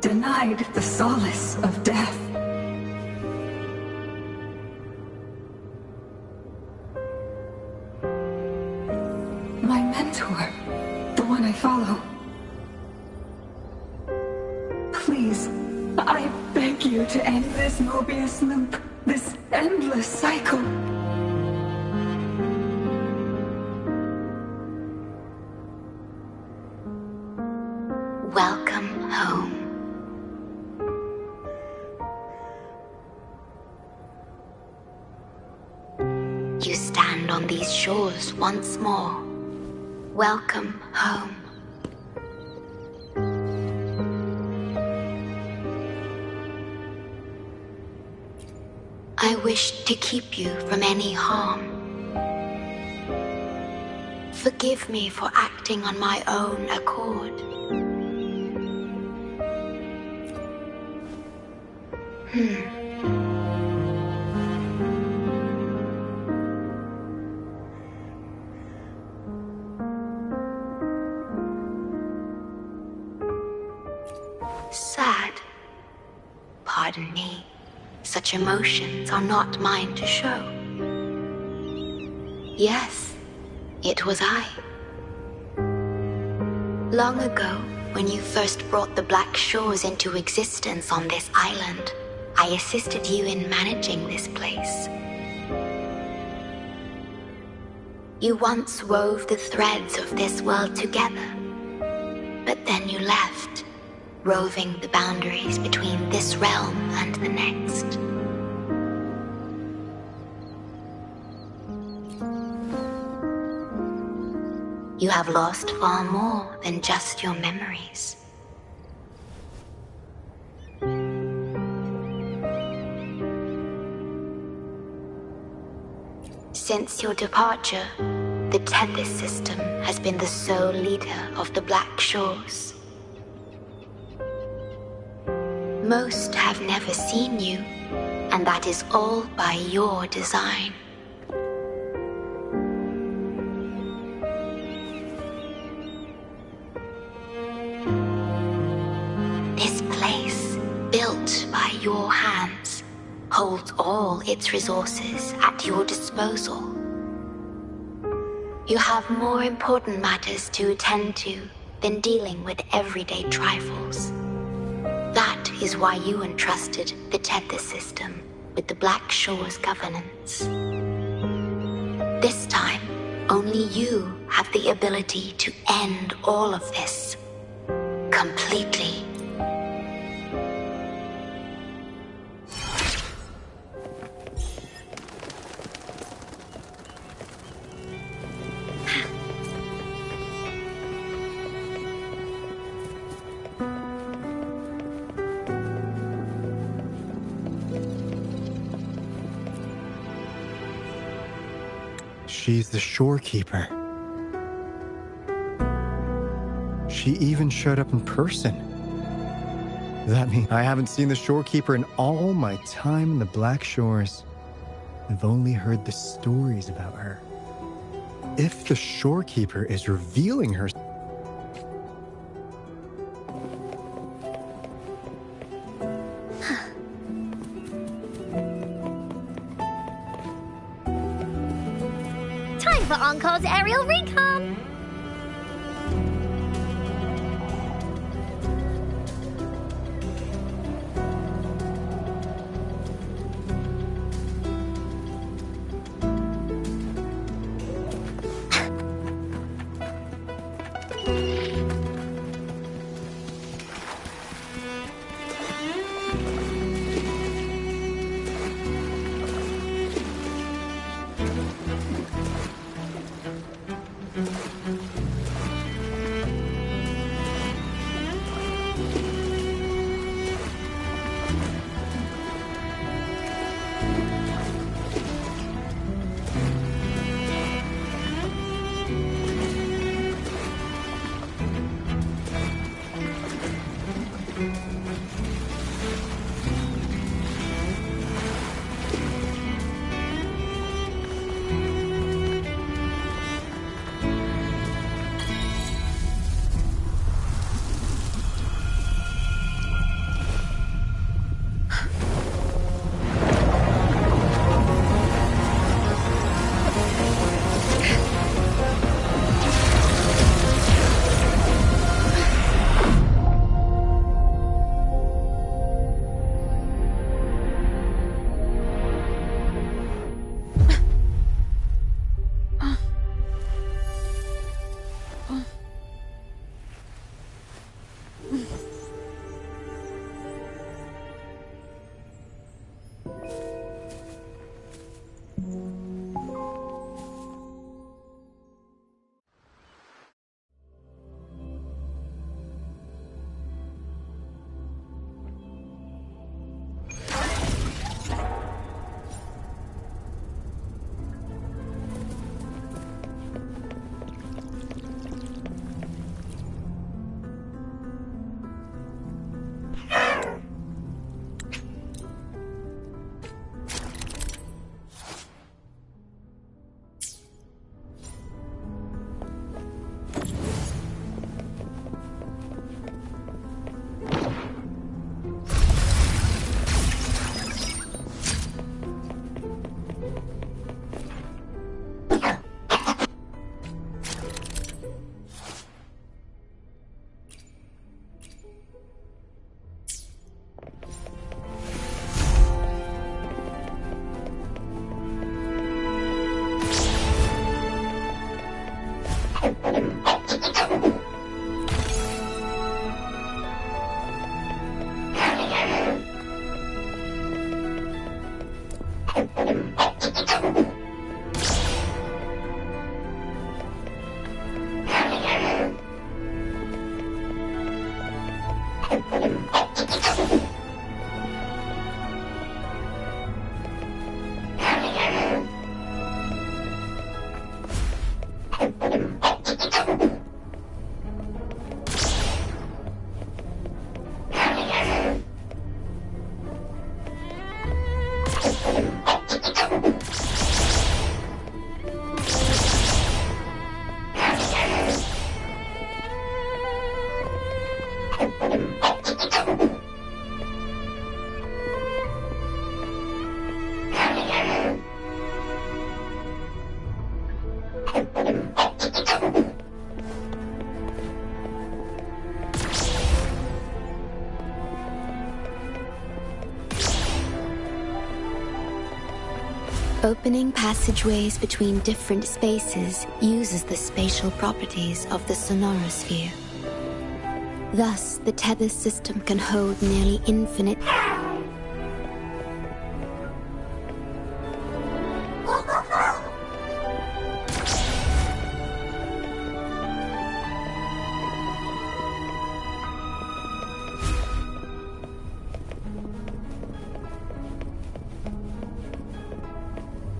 denied the solace of death. My mentor, the one I follow. Please, I beg you to end this Mobius loop, this endless cycle. Welcome home. You stand on these shores once more. Welcome home. I wish to keep you from any harm. Forgive me for acting on my own accord. Sad. Pardon me. Such emotions are not mine to show. Yes, it was I. Long ago, when you first brought the Black Shores into existence on this island, I assisted you in managing this place. You once wove the threads of this world together, but then you left, roving the boundaries between this realm and the next. You have lost far more than just your memories. Since your departure, the Tethys system has been the sole leader of the Black Shores. Most have never seen you, and that is all by your design. This place, built by your hands, holds all its resources at your disposal. You have more important matters to attend to than dealing with everyday trifles. That is why you entrusted the Tether system with the Black Shores governance. This time, only you have the ability to end all of this. Completely. She's the shorekeeper. She even showed up in person. That means I haven't seen the shorekeeper in all my time in the Black Shores. I've only heard the stories about her. If the shorekeeper is revealing her... Time for Encore's aerial recon! Opening passageways between different spaces uses the spatial properties of the sonorosphere. Thus, the Tethys system can hold nearly infinite...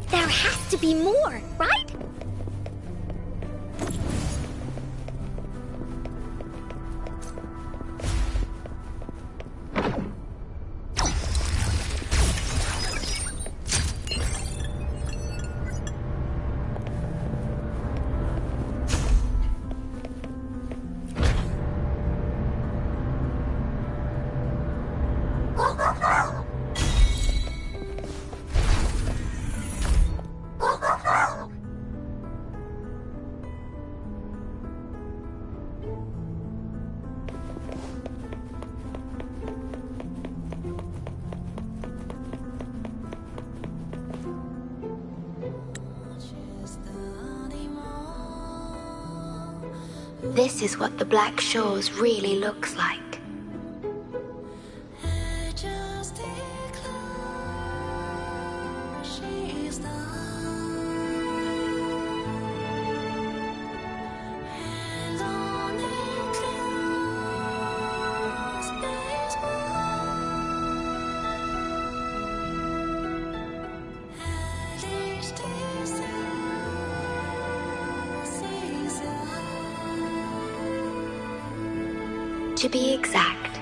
There has to be more, right? This is what the Black Shores really looks like. To be exact,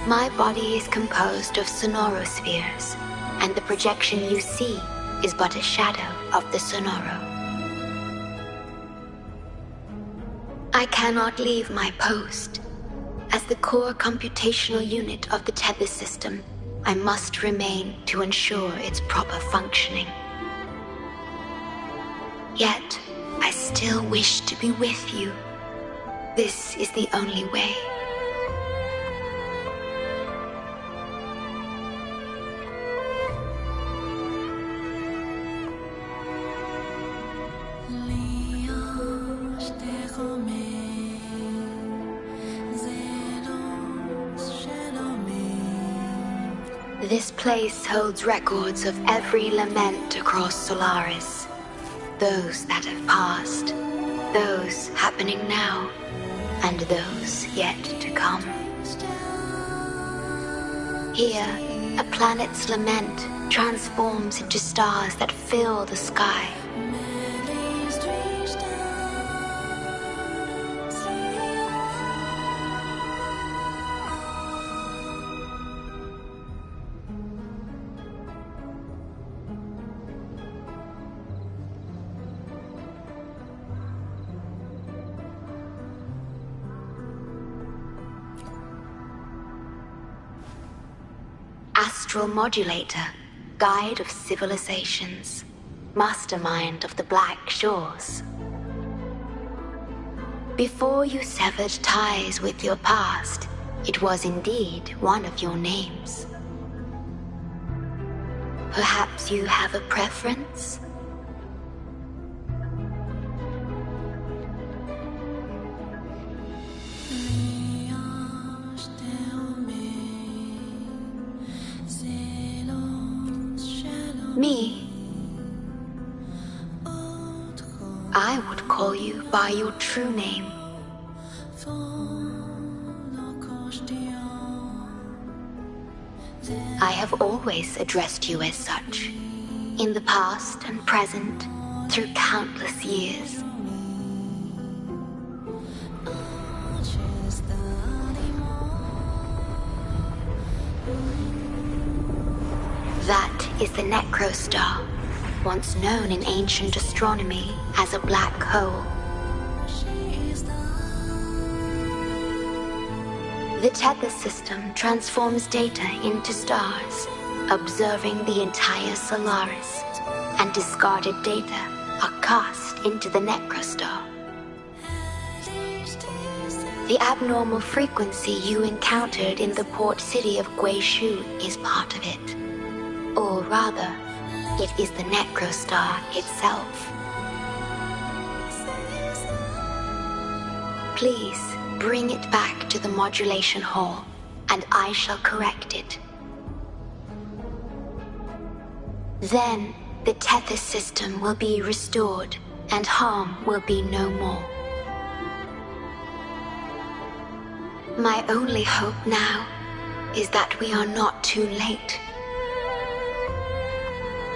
my body is composed of sonorospheres, and the projection you see is but a shadow of the sonoro. I cannot leave my post. As the core computational unit of the Tethys system, I must remain to ensure its proper functioning. Yet, I still wish to be with you. This is the only way. This place holds records of every lament across Solaris. Those that have passed, those happening now, and those yet to come. Here, a planet's lament transforms into stars that fill the sky. Astral Modulator, Guide of Civilizations, Mastermind of the Black Shores. Before you severed ties with your past, it was indeed one of your names. Perhaps you have a preference? Me? I would call you by your true name. I have always addressed you as such, in the past and present, through countless years. That is the Necrostar, once known in ancient astronomy as a black hole. The Tethys system transforms data into stars, observing the entire Solaris, and discarded data are cast into the Necrostar. The abnormal frequency you encountered in the port city of Guishu is part of it. Or rather, It is the Necrostar itself. Please, bring it back to the modulation hall, and I shall correct it. Then, the Tethys system will be restored, and harm will be no more. My only hope now is that we are not too late.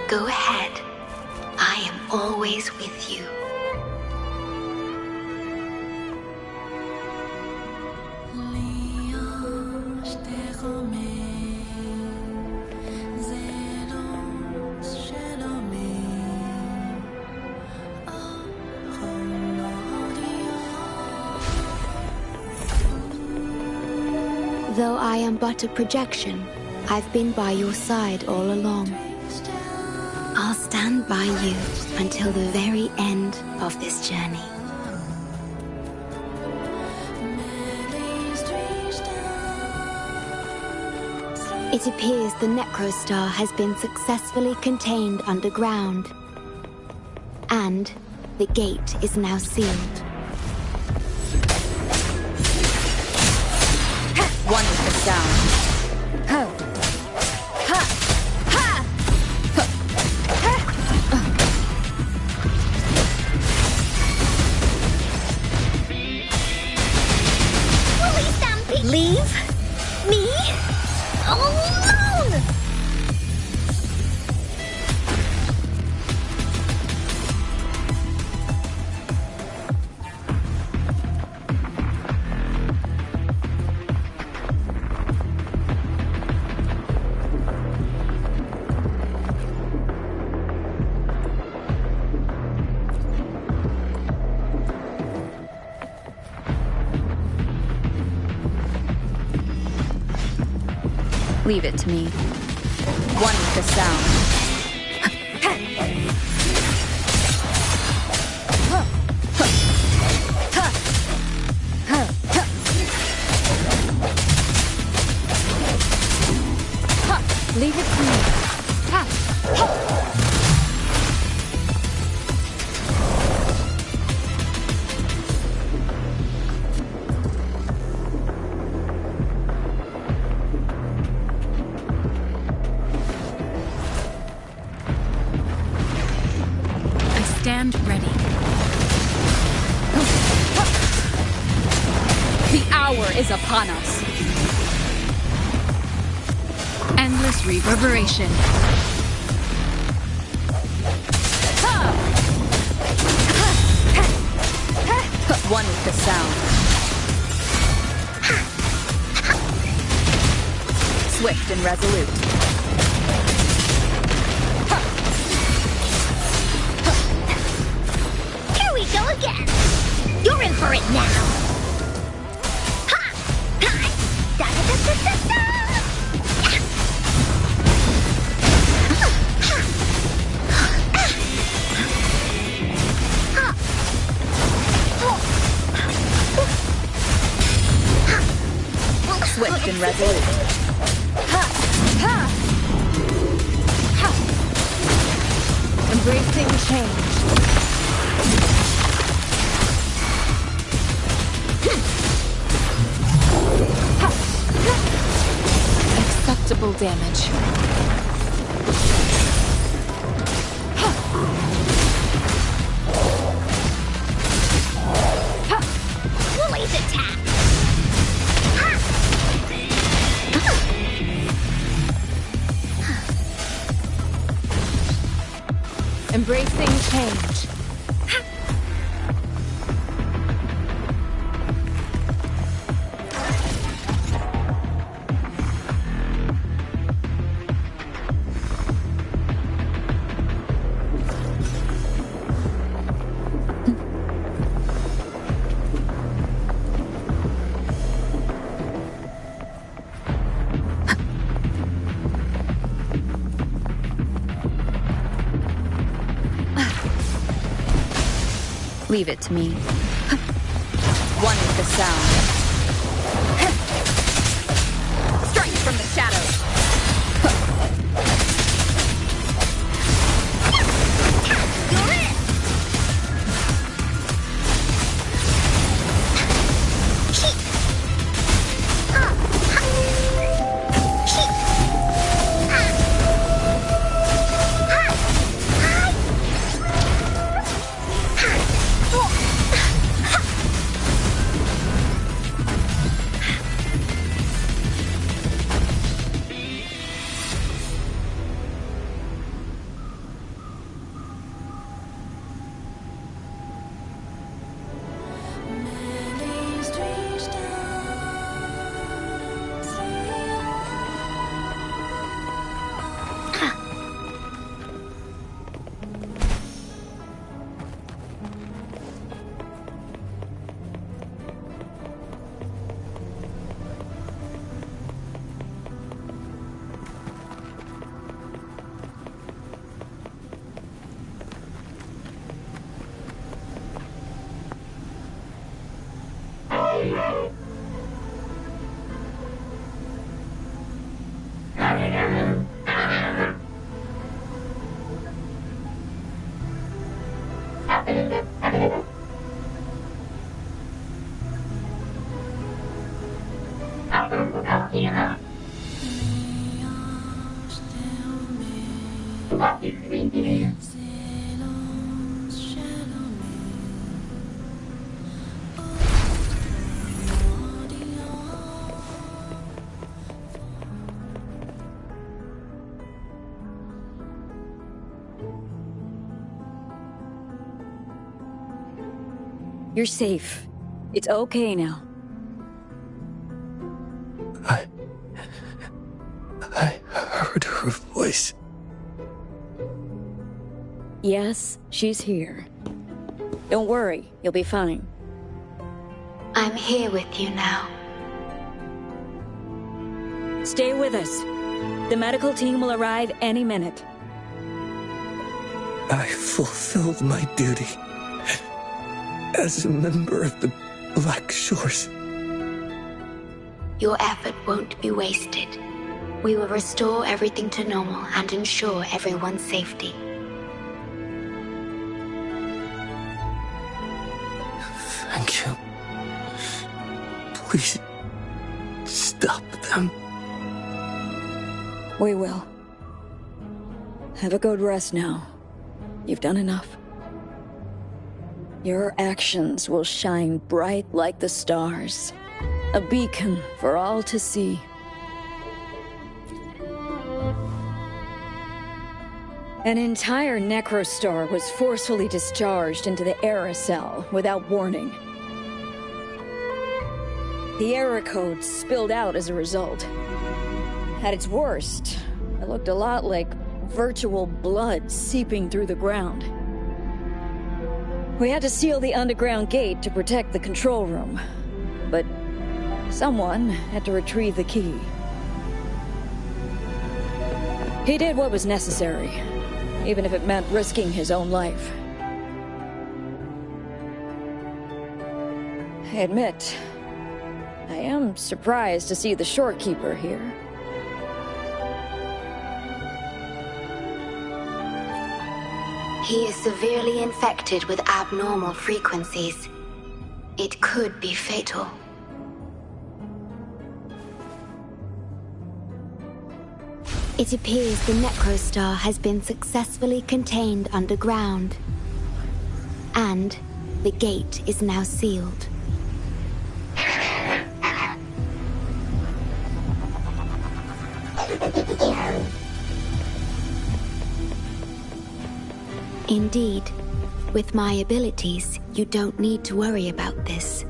Go ahead. I am always with you. Though I am but a projection, I've been by your side all along. I'll stand by you until the very end of this journey. It appears the Necrostar has been successfully contained underground. And the gate is now sealed. One with the sound. Ho. Ha. Ha. Release them! Leave me alone! Leave it to me. One with the sound. Leave it to me. Stand ready. The hour is upon us. Endless reverberation. One with the sound. Swift and resolute. Go again! You're in for it now! Ha! Ha! Da da da da da da! Swift and resolute. Ha! Ha! Ha! Embracing change. Acceptable damage. Woolly's attack! Embracing change. Leave it to me. One with the sound. Strike from the shadows. You're safe. It's okay now. I heard her voice. Yes, she's here. Don't worry, you'll be fine. I'm here with you now. Stay with us. The medical team will arrive any minute. I fulfilled my duty as a member of the Black Shores. Your effort won't be wasted. We will restore everything to normal and ensure everyone's safety. Thank you. Please, stop them. We will. Have a good rest now. You've done enough. Your actions will shine bright like the stars. A beacon for all to see. An entire Necrostar was forcefully discharged into the Era Cell without warning. The Era Code spilled out as a result. At its worst, it looked a lot like virtual blood seeping through the ground. We had to seal the underground gate to protect the control room, but someone had to retrieve the key. He did what was necessary, even if it meant risking his own life. I admit, I am surprised to see the Shorekeeper here. He is severely infected with abnormal frequencies. It could be fatal. It appears the Necrostar has been successfully contained underground. And the gate is now sealed. Indeed, with my abilities, you don't need to worry about this.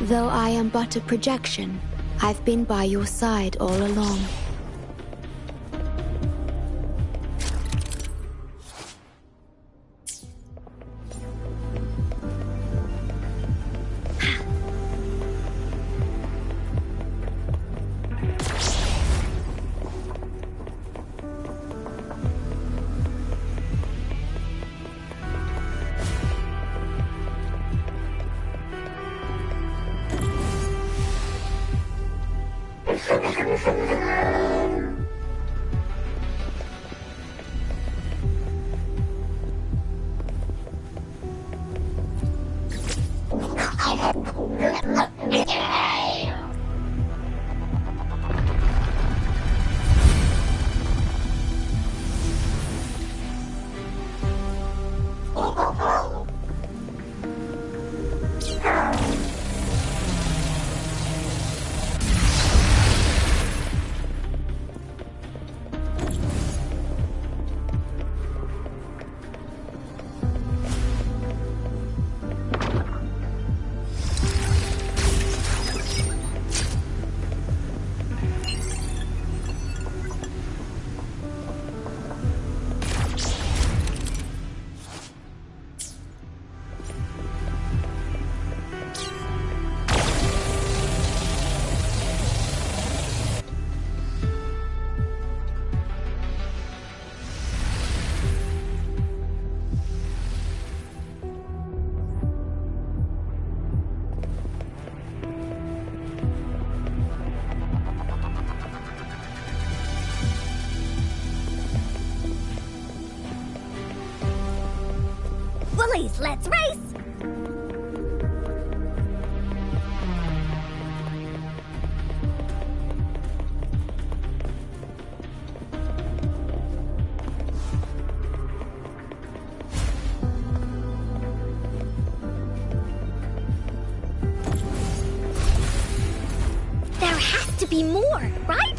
Though I am but a projection, I've been by your side all along. Boys, let's race! There has to be more, right?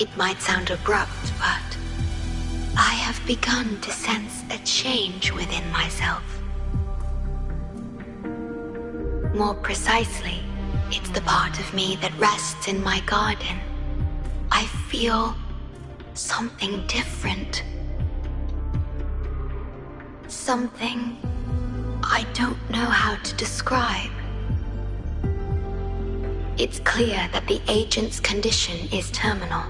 It might sound abrupt, but I have begun to sense a change within myself. More precisely, it's the part of me that rests in my garden. I feel something different. Something I don't know how to describe. It's clear that the agent's condition is terminal.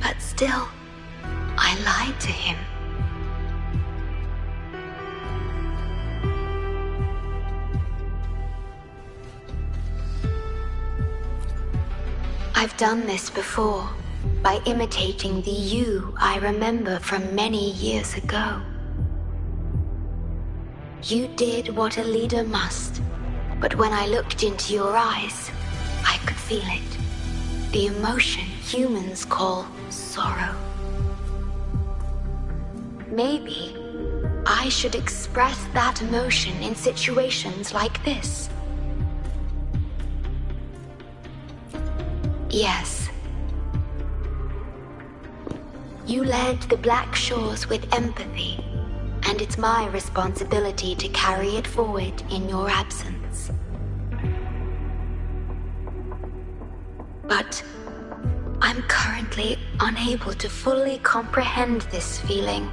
But still, I lied to him. I've done this before, by imitating the you I remember from many years ago. You did what a leader must, but when I looked into your eyes, I could feel it. The emotion humans call sorrow. Maybe I should express that emotion in situations like this. Yes. You led the Black Shores with empathy, and it's my responsibility to carry it forward in your absence. But I'm currently unable to fully comprehend this feeling.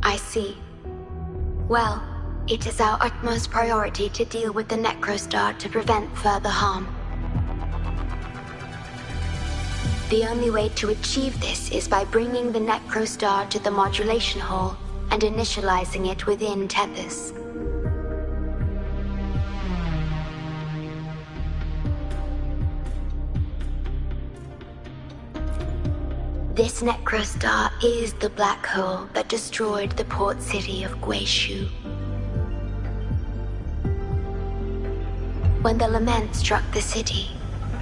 I see. Well, it is our utmost priority to deal with the Necrostar to prevent further harm. The only way to achieve this is by bringing the Necrostar to the modulation hall and initializing it within Tethys. This Necrostar is the black hole that destroyed the port city of Guishu. When the lament struck the city,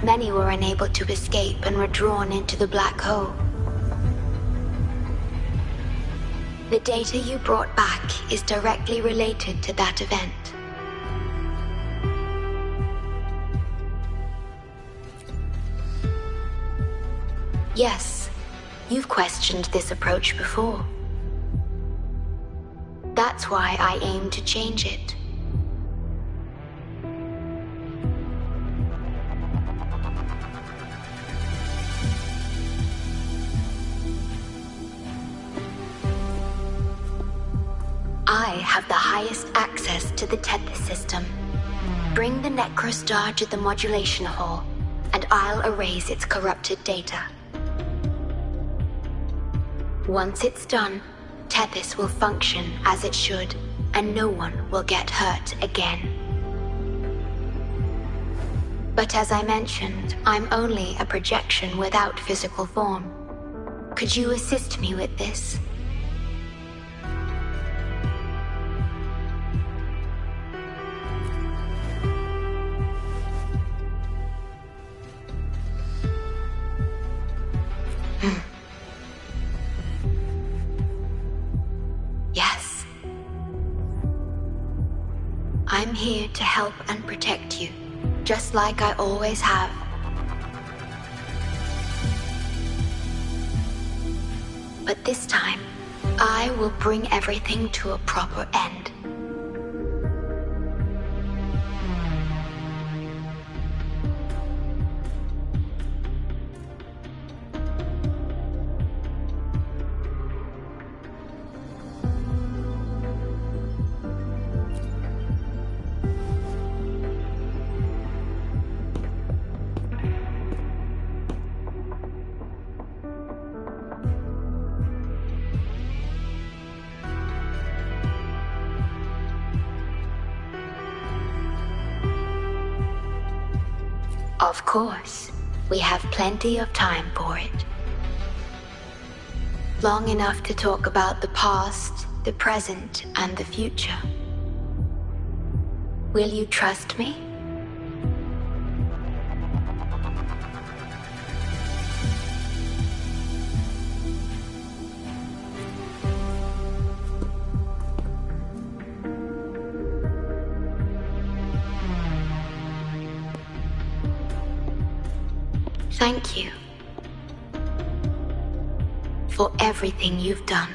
many were unable to escape and were drawn into the black hole. The data you brought back is directly related to that event. Yes, you've questioned this approach before. That's why I aim to change it. I have the highest access to the Tethys system. Bring the Necrostar to the modulation hall, and I'll erase its corrupted data. Once it's done, Tethys will function as it should, and no one will get hurt again. But as I mentioned, I'm only a projection without physical form. Could you assist me with this? Yes. I'm here to help and protect you, just like I always have. But this time, I will bring everything to a proper end. Of course, we have plenty of time for it. Long enough to talk about the past, the present, and the future. Will you trust me? Thank you for everything you've done.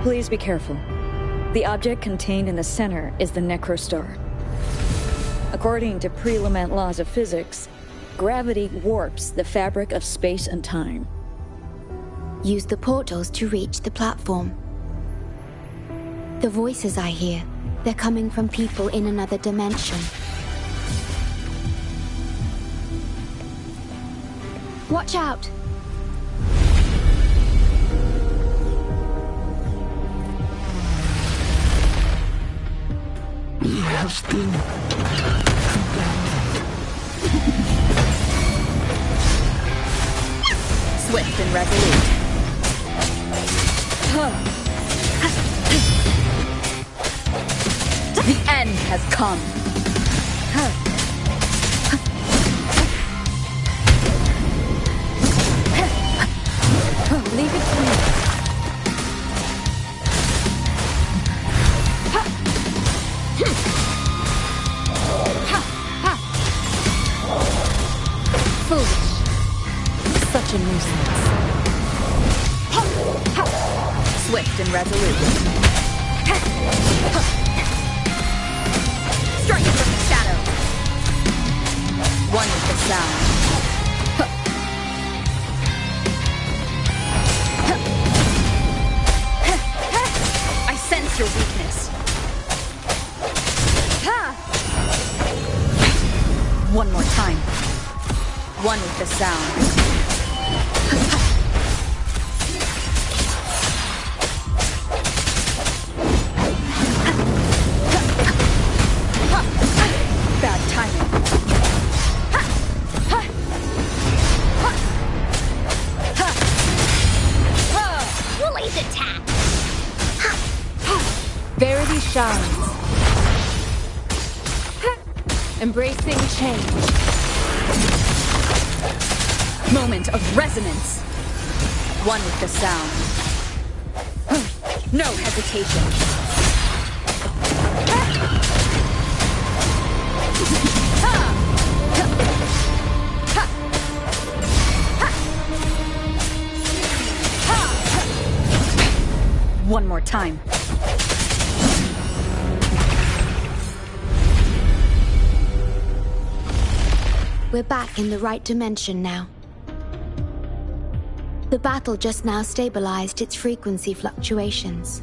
Please be careful. The object contained in the center is the Necrostar. According to pre-Lament laws of physics, gravity warps the fabric of space and time. Use the portals to reach the platform. The voices I hear, they're coming from people in another dimension. Watch out! He has been Swift and resolute. The end has come. Leave it to me. Foolish. Such a nuisance. Swift and resolute. Strike from the shadow. One with the sound. I sense your weakness. One more time. One with the sound. Bad timing. Woolly's attack! Verity shines. Embracing change. Moment of resonance. One with the sound. No hesitation. One more time. We're back in the right dimension now. The battle just now stabilized its frequency fluctuations.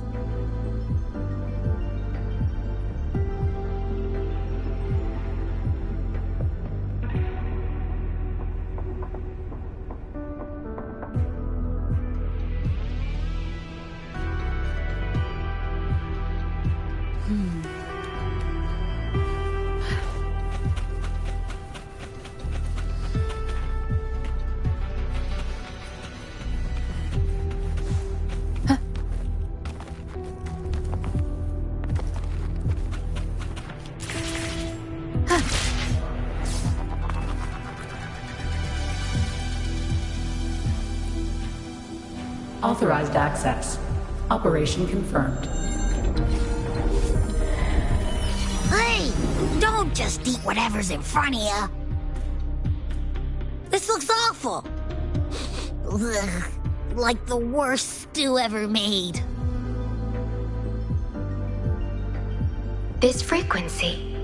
Authorized access. Operation confirmed. Hey! Don't just eat whatever's in front of you. This looks awful. Ugh, like the worst stew ever made. This frequency.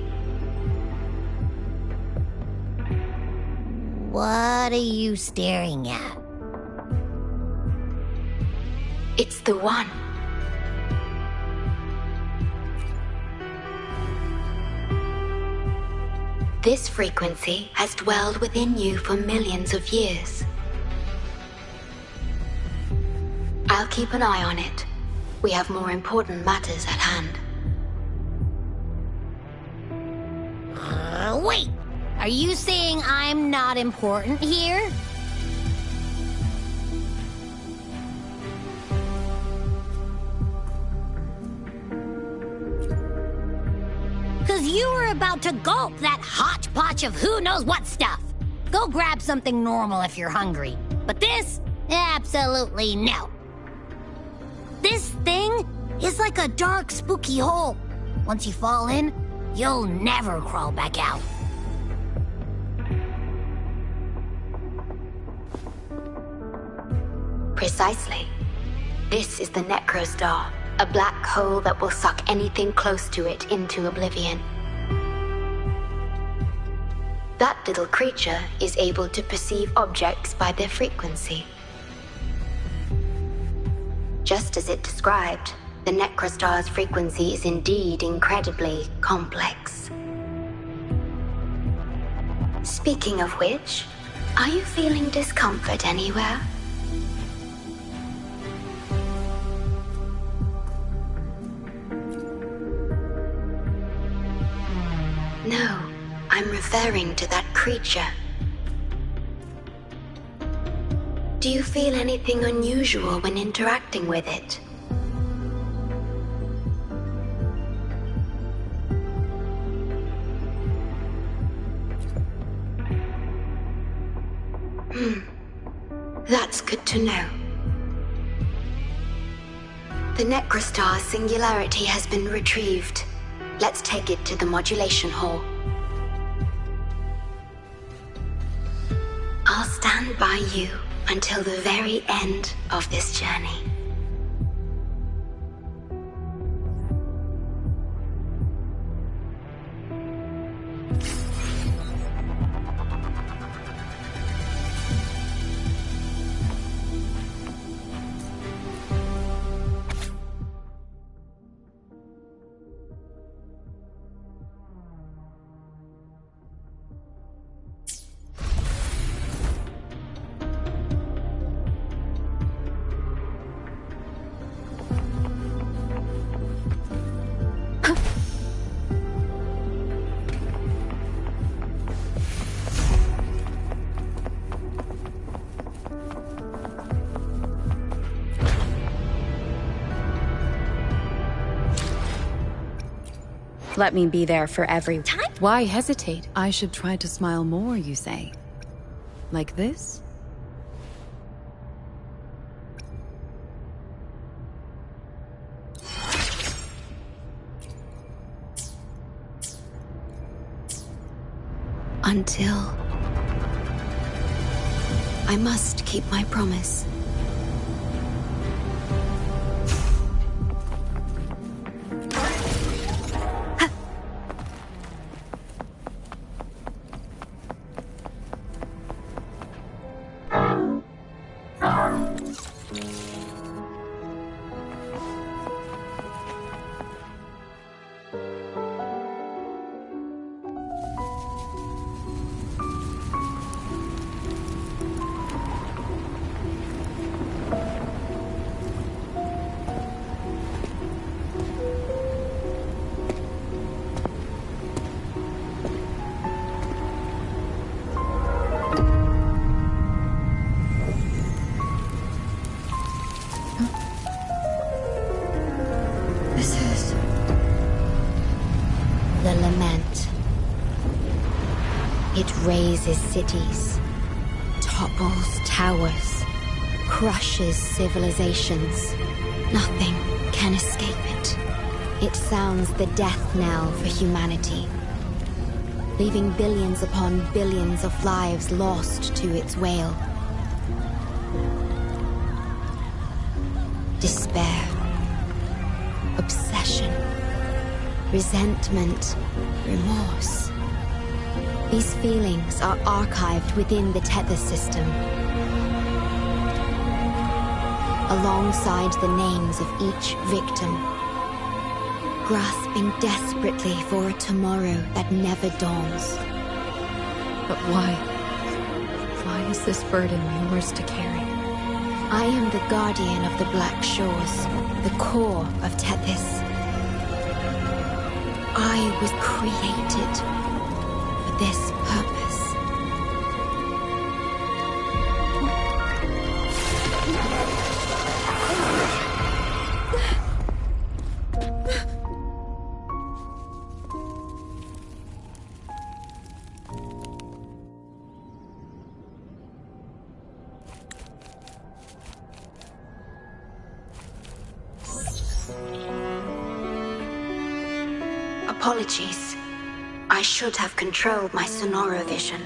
What are you staring at? It's the one. This frequency has dwelled within you for millions of years. I'll keep an eye on it. We have more important matters at hand. Wait! Are you saying I'm not important here? Because you were about to gulp that hodgepodge of who knows what stuff. Go grab something normal if you're hungry. But this? Absolutely no. This thing is like a dark, spooky hole. Once you fall in, you'll never crawl back out. Precisely. This is the Necrostar, a black hole that will suck anything close to it into oblivion. That little creature is able to perceive objects by their frequency. Just as it described, the Necrostar's frequency is indeed incredibly complex. Speaking of which, are you feeling discomfort anywhere? No, I'm referring to that creature. Do you feel anything unusual when interacting with it? That's good to know. The Necrostar's singularity has been retrieved. Let's take it to the modulation hall. I'll stand by you until the very end of this journey. Let me be there for every time. Why hesitate? I should try to smile more, you say? Like this? Until I must keep my promise. It razes cities, topples towers, crushes civilizations. Nothing can escape it. It sounds the death knell for humanity, leaving billions upon billions of lives lost to its wail. Despair, obsession, resentment, remorse. These feelings are archived within the Tethys system, alongside the names of each victim, grasping desperately for a tomorrow that never dawns. But why? Why is this burden yours to carry? I am the guardian of the Black Shores, the core of Tethys. I was created for this purpose. Apologies. I should have controlled my Sonora vision.